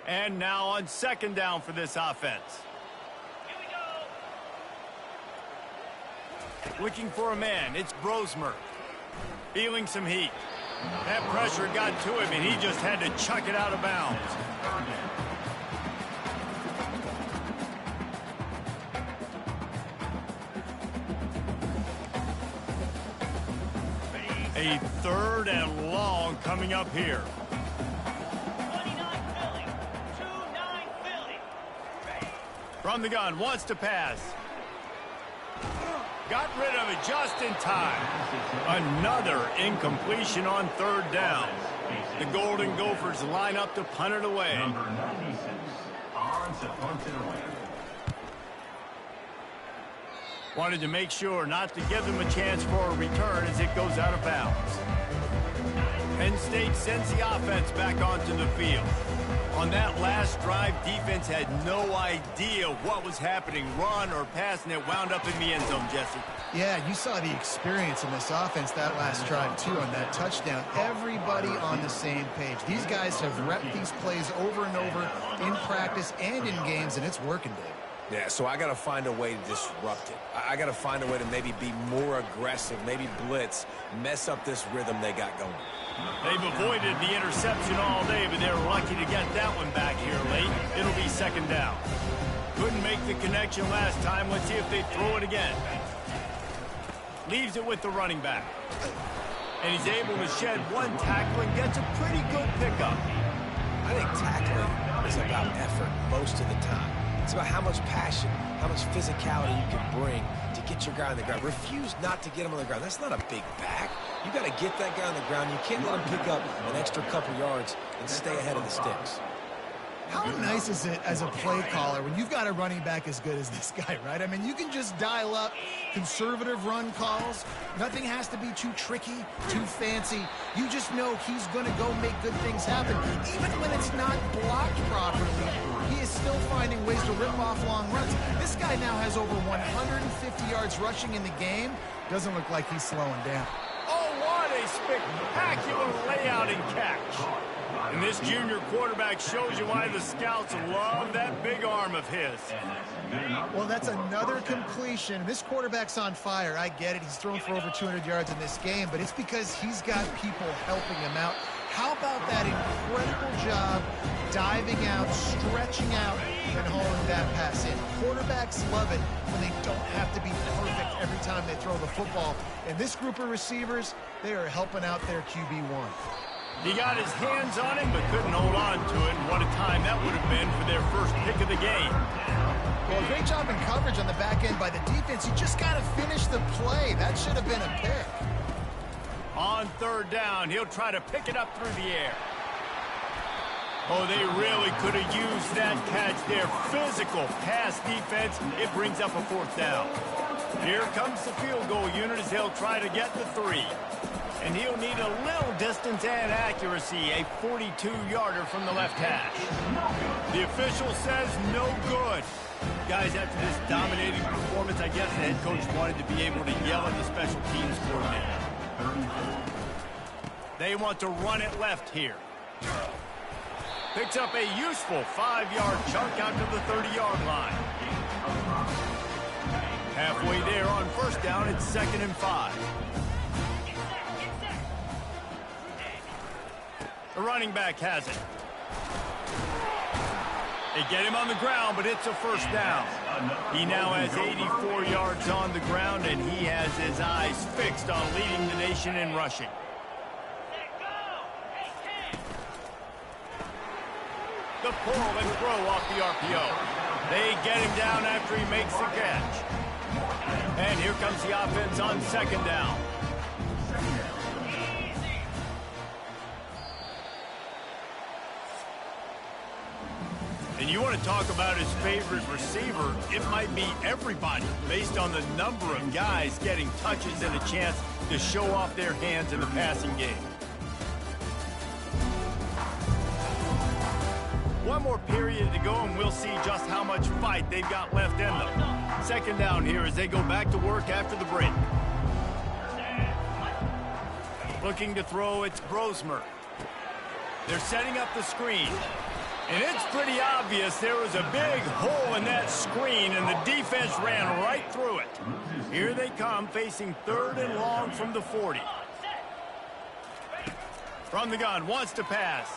And now on 2nd down for this offense. Looking for a man, it's Brosmer. Feeling some heat. That pressure got to him, and he just had to chuck it out of bounds. A 3rd and long coming up here. 29 Philly. 2-9 Philly. From the gun, wants to pass. Got rid of it just in time. Another incompletion on 3rd down. The Golden Gophers line up to punt it away. Number 96 on to punt it away. Wanted to make sure not to give them a chance for a return as it goes out of bounds. Penn State sends the offense back onto the field. On that last drive, defense had no idea what was happening, run or pass, and it wound up in the end zone, Jesse. Yeah, you saw the experience in this offense that last drive, too, on that touchdown. Everybody on the same page. These guys have repped these plays over and over in practice and in games, and it's working, Dave. Yeah, so I got to find a way to disrupt it. I got to find a way to maybe be more aggressive, maybe blitz, mess up this rhythm they got going. They've avoided the interception all day, but they're lucky to get that one back here late. It'll be second down. Couldn't make the connection last time. Let's see if they throw it again. Leaves it with the running back. And he's able to shed one tackle and gets a pretty good pickup. I think tackling is about effort most of the time. It's about how much passion, how much physicality you can bring to get your guy on the ground. Refuse not to get him on the ground. That's not a big back. You got to get that guy on the ground. You can't let him pick up an extra couple yards and stay ahead of the sticks. How nice is it as a play caller when you've got a running back as good as this guy, right? I mean, you can just dial up conservative run calls. Nothing has to be too tricky, too fancy. You just know he's going to go make good things happen. Even when it's not blocked properly, he is still finding ways to rip off long runs. This guy now has over 150 yards rushing in the game. Doesn't look like he's slowing down. Oh, what a spectacular layout and catch. And this junior quarterback shows you why the scouts love that big arm of his. Well, that's another completion. This quarterback's on fire. I get it. He's thrown for over 200 yards in this game, but it's because he's got people helping him out. How about that incredible job diving out, stretching out, and hauling that pass in? Quarterbacks love it when they don't have to be perfect every time they throw the football. And this group of receivers, they are helping out their QB1. He got his hands on him, but couldn't hold on to it. And what a time that would have been for their first pick of the game. Well, great job in coverage on the back end by the defense. You just got to finish the play. That should have been a pick. On third down, he'll try to pick it up through the air. Oh, they really could have used that catch there. Physical pass defense. It brings up a fourth down. Here comes the field goal unit as they'll try to get the 3. And he'll need a little distance and accuracy, a 42-yarder from the left hash. The official says no good. Guys, after this dominating performance, I guess the head coach wanted to be able to yell at the special teams coordinator. They want to run it left here. Picks up a useful 5-yard chunk out to the 30-yard line. Halfway there on first down, it's 2nd and 5. The running back has it. They get him on the ground, but it's a first down. He now has 84 yards on the ground, and he has his eyes fixed on leading the nation in rushing. The pull and throw off the RPO. They get him down after he makes the catch. And here comes the offense on 2nd down. And you want to talk about his favorite receiver, it might be everybody based on the number of guys getting touches and a chance to show off their hands in the passing game. One more period to go and we'll see just how much fight they've got left in them. 2nd down here as they go back to work after the break. Looking to throw, it's Brosmer. They're setting up the screen. And it's pretty obvious there was a big hole in that screen, and the defense ran right through it. Here they come, facing 3rd and long from the 40. From the gun, wants to pass.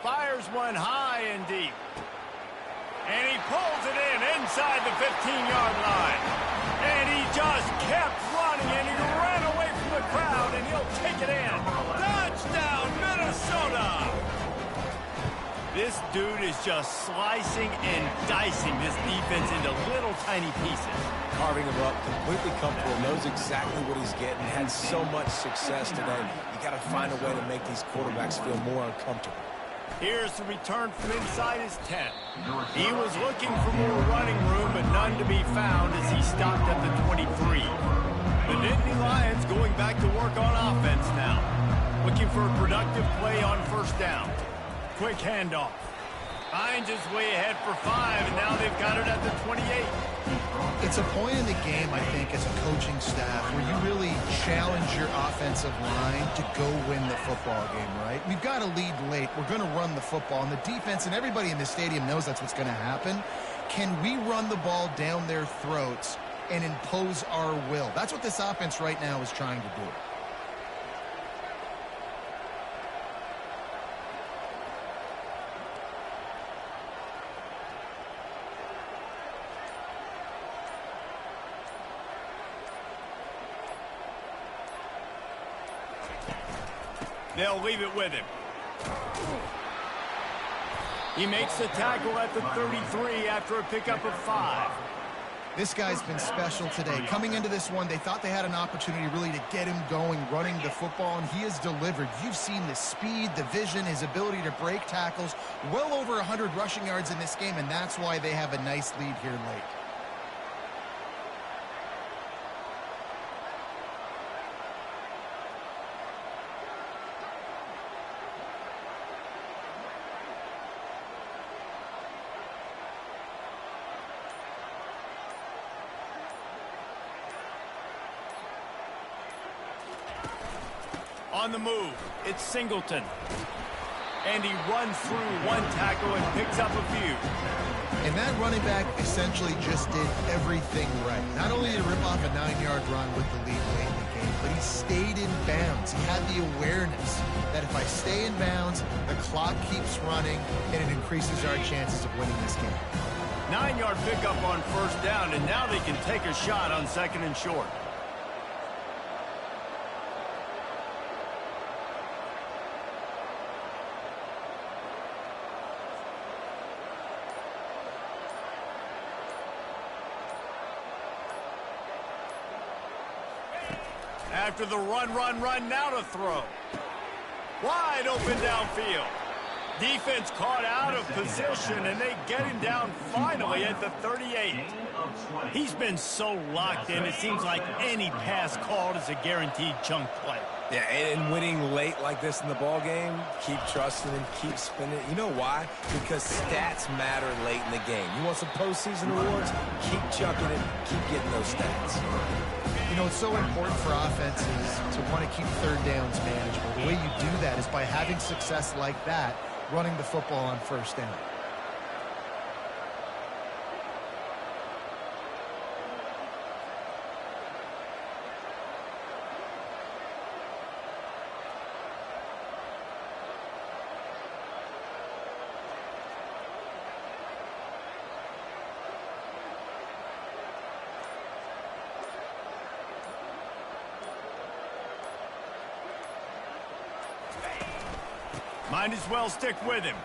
Fires one high and deep. And he pulls it in inside the 15-yard line. And he just kept running, and he ran away from the crowd, and he'll take it in. Touchdown, Minnesota! This dude is just slicing and dicing this defense into little tiny pieces. Carving him up, completely comfortable, knows exactly what he's getting, had so much success today. You got to find a way to make these quarterbacks feel more uncomfortable. Here's the return from inside his 10. He was looking for more running room, but not none to be found as he stopped at the 23. The Nittany Lions going back to work on offense now. Looking for a productive play on first down. Quick handoff. Hines is way ahead for 5, and now they've got it at the 28. It's a point in the game, I think, as a coaching staff where you really challenge your offensive line to go win the football game, right? We've got to lead late. We're going to run the football. And the defense and everybody in the stadium knows that's what's going to happen. Can we run the ball down their throats and impose our will? That's what this offense right now is trying to do. They'll leave it with him. He makes the tackle at the 33 after a pickup of 5. This guy's been special today. Coming into this one, they thought they had an opportunity really to get him going, running the football, and he has delivered. You've seen the speed, the vision, his ability to break tackles. Well over 100 rushing yards in this game, and that's why they have a nice lead here late. On the move, it's Singleton. And he runs through one tackle and picks up a few. And that running back essentially just did everything right. Not only did he rip off a 9-yard run with the lead late in the game, but he stayed in bounds. He had the awareness that if I stay in bounds, the clock keeps running, and it increases our chances of winning this game. 9-yard pickup on first down, and now they can take a shot on second and short. After the run, now to throw. Wide open downfield. Defense caught out of position, and they get him down finally at the 38. He's been so locked in, it seems like any pass called is a guaranteed chunk play. Yeah, and winning late like this in the ball game, keep trusting him, keep spinning. You know why? Because stats matter late in the game. You want some postseason awards? Keep chucking it, keep getting those stats. You know, it's so important for offenses to want to keep third downs manageable. The way you do that is by having success like that, running the football on first down. Might as well stick with him.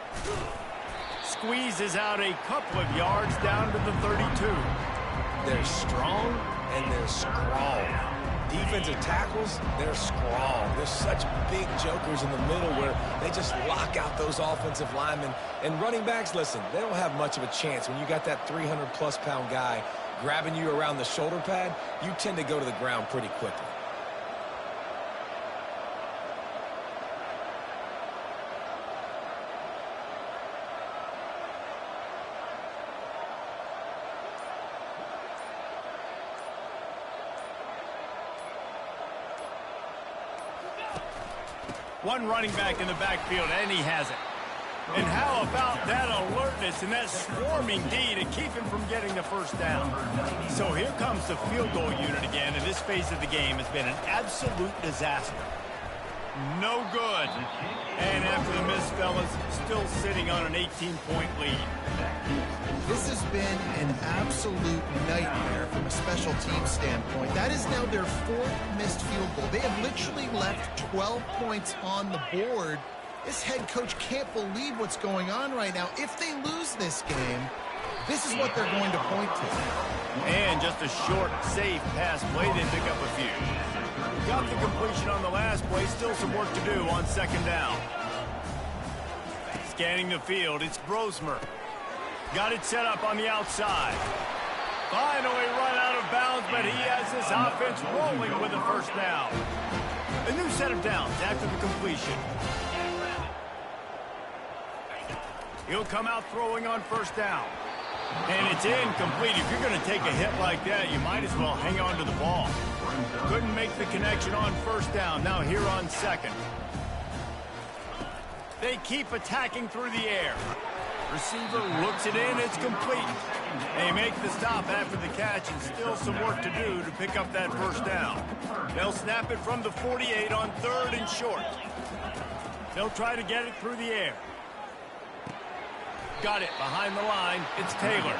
Squeezes out a couple of yards down to the 32. They're strong and they're strong. Defensive tackles, they're strong. There's such big jokers in the middle where they just lock out those offensive linemen. And running backs, listen, they don't have much of a chance. When you got that 300-plus pound guy grabbing you around the shoulder pad, you tend to go to the ground pretty quickly. One running back in the backfield, and he has it. And how about that alertness and that swarming D to keep him from getting the first down? So here comes the field goal unit again, and this phase of the game has been an absolute disaster. No good. And after the miss, fellas, still sitting on an 18-point lead. This has been an absolute nightmare from a special team standpoint. That is now their 4th missed field goal. They have literally left 12 points on the board. This head coach can't believe what's going on right now. If they lose this game, this is what they're going to point to. And just a short, safe pass play, they pick up a few. Got the completion on the last play, still some work to do on second down. Scanning the field, it's Brosmer. Got it set up on the outside. this offense rolling with a first down. A new set of downs after the completion. He'll come out throwing on first down. And it's incomplete. If you're going to take a hit like that, you might as well hang on to the ball. Couldn't make the connection on first down. Now here on second. They keep attacking through the air. Receiver looks it in. It's complete. They make the stop after the catch, and still some work to do to pick up that first down. They'll snap it from the 48 on third and short. They'll try to get it through the air. Got it behind the line. It's Taylor.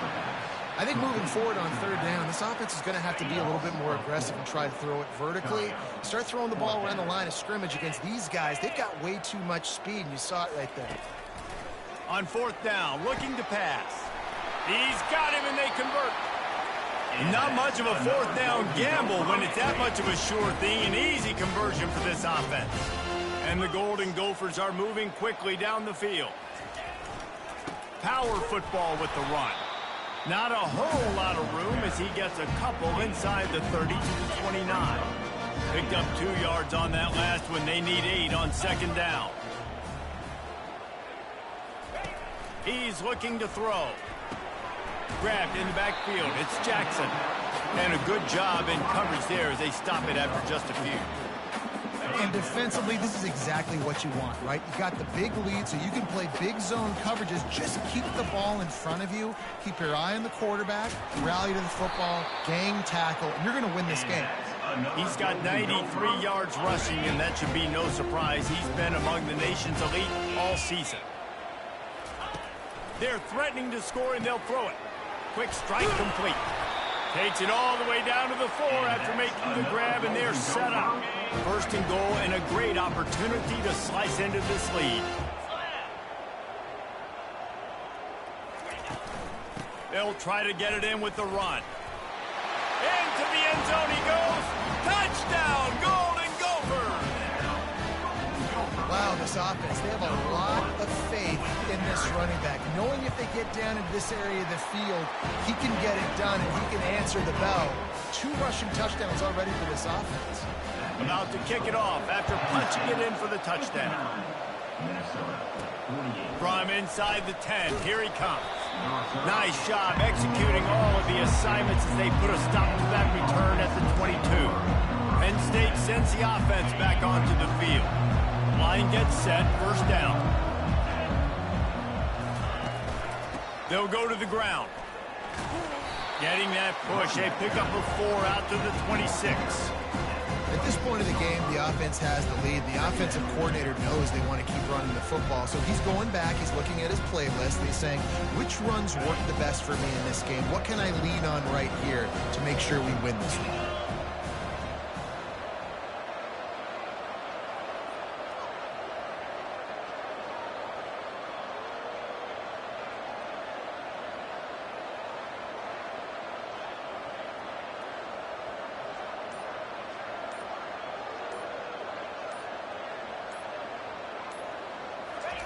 I think moving forward on third down, this offense is going to have to be a little bit more aggressive and try to throw it vertically. Start throwing the ball around the line of scrimmage against these guys. They've got way too much speed, and you saw it right there. On fourth down, looking to pass. He's got him, and they convert. Not much of a fourth down gamble when it's that much of a sure thing. An easy conversion for this offense. And the Golden Gophers are moving quickly down the field. Power football with the run. Not a whole lot of room as he gets a couple inside the 30 to the 29. Picked up 2 yards on that last one. They need 8 on second down. He's looking to throw. Grabbed in the backfield. It's Jackson. And a good job in coverage there as they stop it after just a few. And defensively, this is exactly what you want, right? You got the big lead, so you can play big zone coverages. Just keep the ball in front of you. Keep your eye on the quarterback. Rally to the football. Gang tackle. And you're going to win this game. He's got 93 yards rushing, and that should be no surprise. He's been among the nation's elite all season. They're threatening to score, and they'll throw it. Quick strike complete. Takes it all the way down to the 4 after making the grab, and they're set up. First and goal, and a great opportunity to slice into this lead. They'll try to get it in with the run. Into the end zone he goes. Touchdown, Golden Gophers! Wow, this offense, they have a lot of faith in this running back. Knowing if they get down into this area of the field, he can get it done and he can answer the bell. 2 rushing touchdowns already for this offense. About to kick it off after punching it in for the touchdown. From inside the 10, here he comes. Nice job executing all of the assignments as they put a stop to that return at the 22. Penn State sends the offense back onto the field. Line gets set, first down. They'll go to the ground. Getting that push, they pick up a 4 out to the 26. At this point of the game, the offense has the lead. The offensive coordinator knows they want to keep running the football. So he's going back, he's looking at his playlist, and he's saying, which runs work the best for me in this game? What can I lean on right here to make sure we win this one?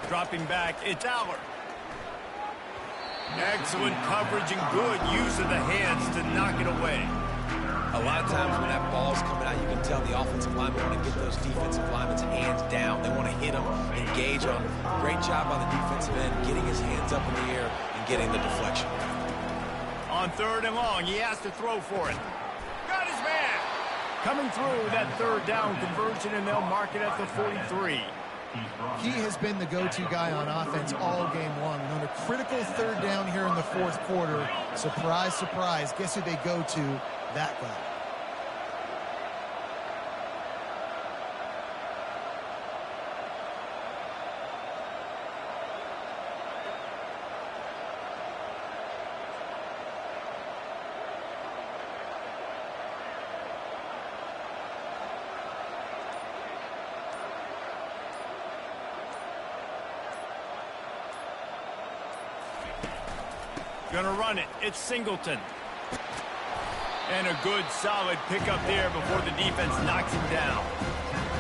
Dropping back, it's Aller. Excellent coverage and good use of the hands to knock it away. A lot of times when that ball's coming out, you can tell the offensive linemen want to get those defensive linemen's hands down. They want to hit them, engage on. Great job by the defensive end, getting his hands up in the air and getting the deflection. On third and long, he has to throw for it. Got his man. Coming through that third down conversion, and they'll mark it at the 43. He has been the go-to guy on offense all game long. And on a critical third down here in the fourth quarter, surprise, surprise, guess who they go to? That guy. Gonna run it. It's Singleton. And a good, solid pickup there before the defense knocks him down.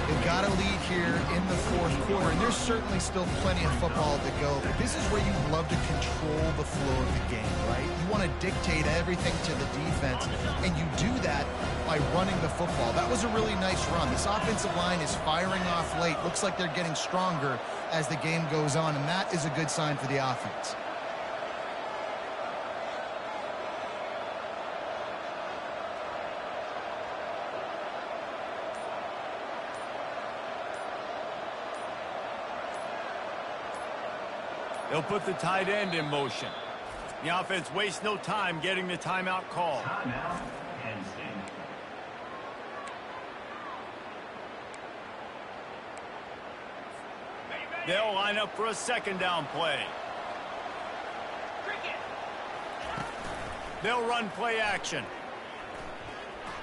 They've got a lead here in the fourth quarter, and there's certainly still plenty of football to go. But this is where you love to control the flow of the game, right? You want to dictate everything to the defense, and you do that by running the football. That was a really nice run. This offensive line is firing off late. Looks like they're getting stronger as the game goes on, and that is a good sign for the offense. They'll put the tight end in motion. The offense wastes no time getting the timeout call. Timeout, Penn State. They'll line up for a second down play. They'll run play action.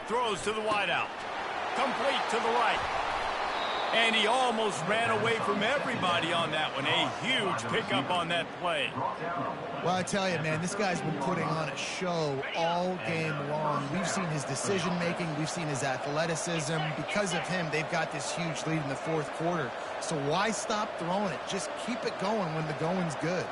Throws to the wideout. Complete to the right. And he almost ran away from everybody on that one. A huge pickup on that play. Well, I tell you, man, this guy's been putting on a show all game long. We've seen his decision-making. We've seen his athleticism. Because of him, they've got this huge lead in the fourth quarter. So why stop throwing it? Just keep it going when the going's good.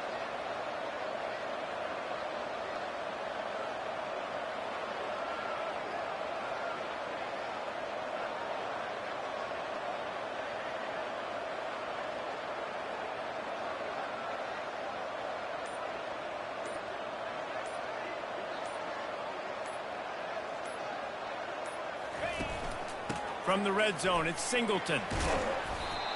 From the red zone, it's Singleton.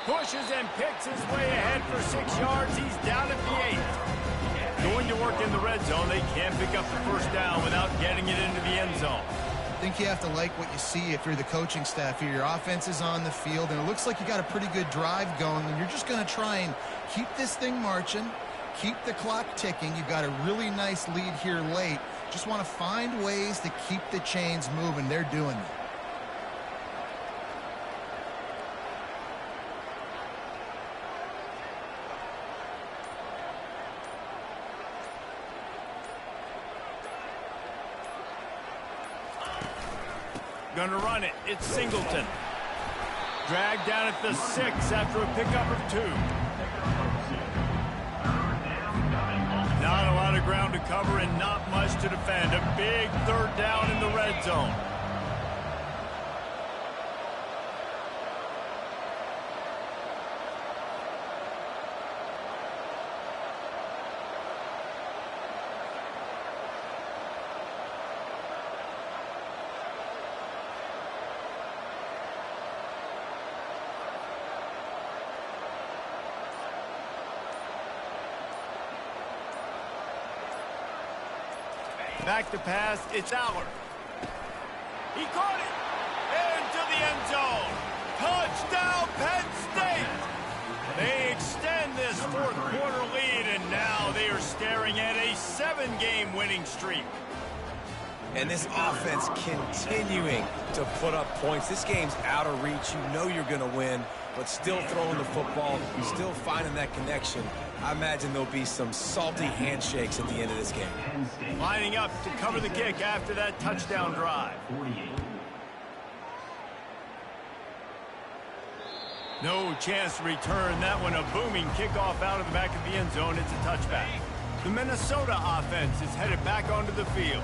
Pushes and picks his way ahead for 6 yards. He's down at the 8. Going to work in the red zone. They can't pick up the first down without getting it into the end zone. I think you have to like what you see if you're the coaching staff here. Your offense is on the field, and it looks like you got a pretty good drive going, and you're just going to try and keep this thing marching, keep the clock ticking. You've got a really nice lead here late. Just want to find ways to keep the chains moving. They're doing that. Gonna run it. It's Singleton. Dragged down at the 6 after a pickup of 2. Not a lot of ground to cover and not much to defend. A big third down in the red zone. Back to pass, it's Aller. He caught it! Into the end zone! Touchdown, Penn State! They extend this fourth quarter lead, and now they are staring at a 7-game winning streak. And this offense continuing to put up points. This game's out of reach. You know you're going to win, but still throwing the football, still finding that connection. I imagine there'll be some salty handshakes at the end of this game. Lining up to cover the kick after that touchdown drive. No chance to return that one. A booming kickoff out of the back of the end zone. It's a touchback. The Minnesota offense is headed back onto the field.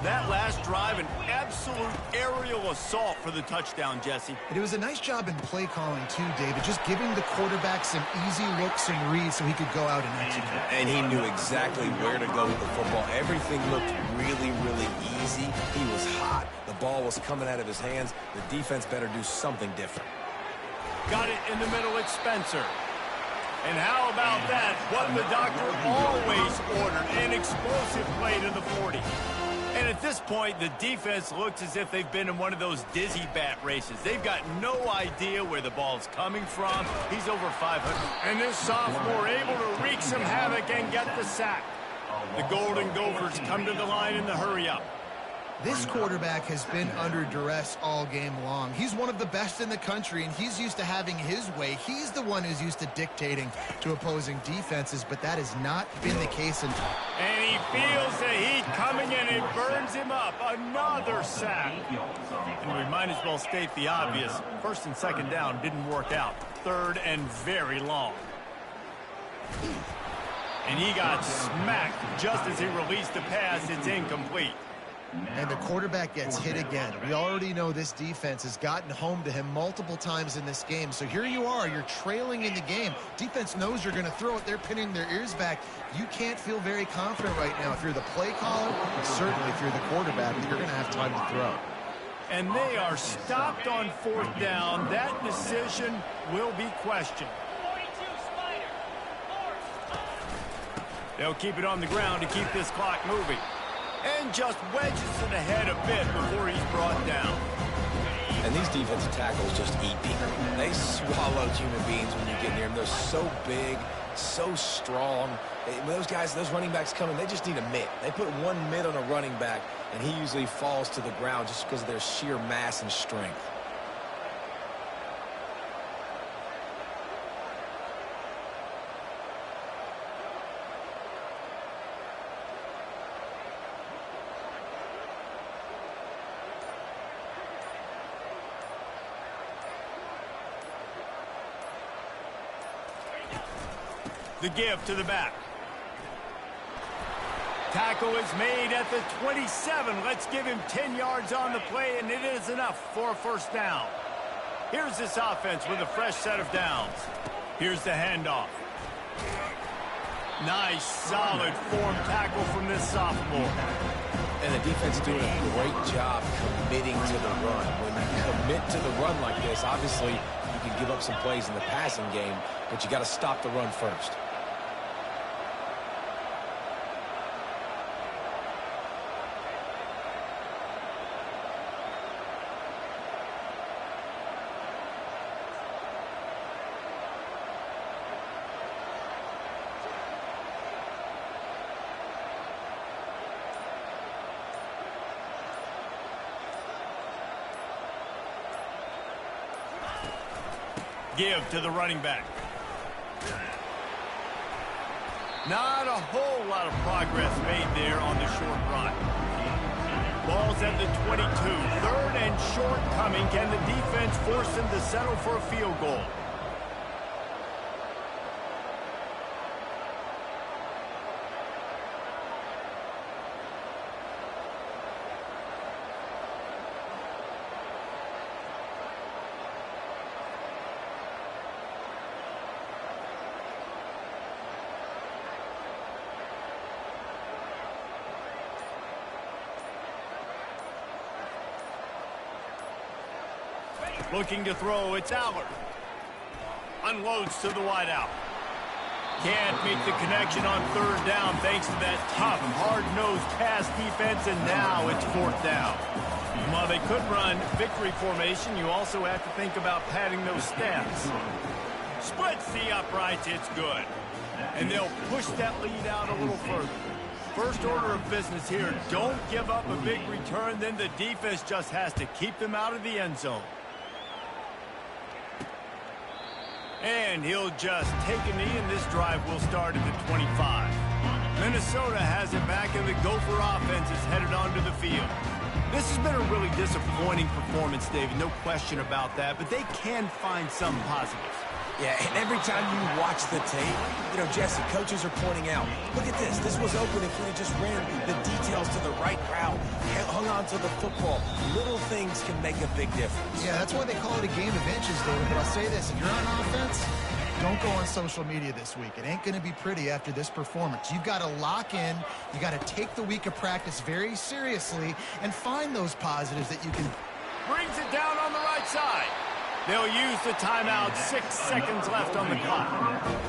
That last drive, an absolute aerial assault for the touchdown, Jesse. It was a nice job in play calling, too, David. Just giving the quarterback some easy looks and reads so he could go out and execute. And he knew exactly where to go with the football. Everything looked really, really easy. He was hot. The ball was coming out of his hands. The defense better do something different. Got it in the middle, it's Spencer. And how about that? What the doctor always ordered, an explosive play to the 40. And at this point, the defense looks as if they've been in one of those dizzy bat races. They've got no idea where the ball's coming from. He's over 500. And this sophomore able to wreak some havoc and get the sack. The Golden Gophers come to the line in the hurry-up. This quarterback has been under duress all game long. He's one of the best in the country, and he's used to having his way. He's the one who's used to dictating to opposing defenses, but that has not been the case. And he feels the heat coming in. It burns him up. Another sack. And we might as well state the obvious. First and second down didn't work out. Third and very long. And he got smacked just as he released the pass. It's incomplete. And the quarterback gets hit again. We already know this defense has gotten home to him multiple times in this game. So here you are, you're trailing in the game. Defense knows you're going to throw it. They're pinning their ears back. You can't feel very confident right now if you're the play caller, and certainly if you're the quarterback, that you're going to have time to throw. And they are stopped on fourth down. That decision will be questioned. They'll keep it on the ground to keep this clock moving. And just wedges it ahead a bit before he's brought down. And these defensive tackles just eat people. They swallow human beings when you get near them. They're so big, so strong. When those guys, those running backs come in, they just need a mitt. They put one mitt on a running back, and he usually falls to the ground just because of their sheer mass and strength. The give to the back. Tackle is made at the 27. Let's give him 10 yards on the play, and it is enough for a first down. Here's this offense with a fresh set of downs. Here's the handoff. Nice, solid form tackle from this sophomore. And the defense is doing a great job committing to the run. When you commit to the run like this, obviously you can give up some plays in the passing game, but you got to stop the run first. Give to the running back. Not a whole lot of progress made there on the short run. Ball's at the 22. Third and short coming. Can the defense force them to settle for a field goal? Looking to throw, it's Allard. Unloads to the wideout. Can't make the connection on third down thanks to that tough, hard-nosed pass defense, and now it's fourth down. While they could run victory formation, you also have to think about padding those stats. Splits the uprights, it's good. And they'll push that lead out a little further. First order of business here, don't give up a big return, then the defense just has to keep them out of the end zone. And he'll just take a knee, and this drive will start at the 25. Minnesota has it back, and the Gopher offense is headed onto the field. This has been a really disappointing performance, David, no question about that, but they can find some positives. Yeah, and every time you watch the tape, you know, Jesse, coaches are pointing out, look at this. This was open if we just ran the details to the right route, hung on to the football. Little things can make a big difference. Yeah, that's why they call it a game of inches, David. But I'll say this, if you're on offense, don't go on social media this week. It ain't going to be pretty after this performance. You've got to lock in. You got to take the week of practice very seriously and find those positives that you can. Brings it down on the right side. They'll use the timeout. 6 seconds left on the clock.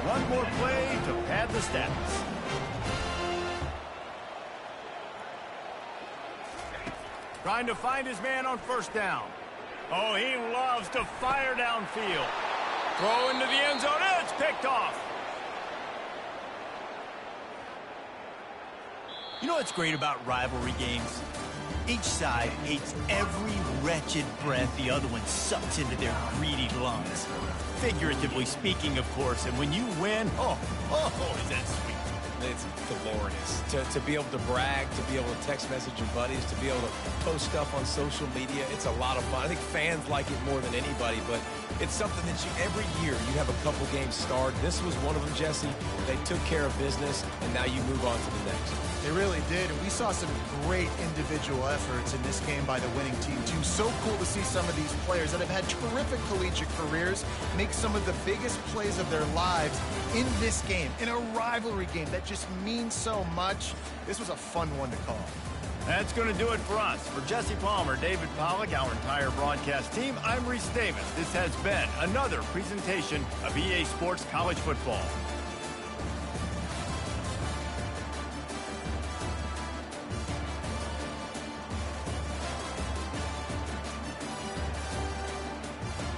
One more play to pad the stats. Trying to find his man on first down. Oh, he loves to fire downfield. Throw into the end zone. It's picked off. You know what's great about rivalry games? Each side hates every wretched breath the other one sucks into their greedy lungs. Figuratively speaking, of course, and when you win, oh, is that sweet. It's glorious. To be able to brag, to be able to text message your buddies, to be able to post stuff on social media, it's a lot of fun. I think fans like it more than anybody, but it's something that every year you have a couple games starred. This was one of them, Jesse. They took care of business, and now you move on to the next. They really did, and we saw some great individual efforts in this game by the winning team, too. So cool to see some of these players that have had terrific collegiate careers make some of the biggest plays of their lives in this game, in a rivalry game that just means so much. This was a fun one to call. That's going to do it for us. For Jesse Palmer, David Pollack, our entire broadcast team, I'm Reese Davis. This has been another presentation of EA Sports College Football.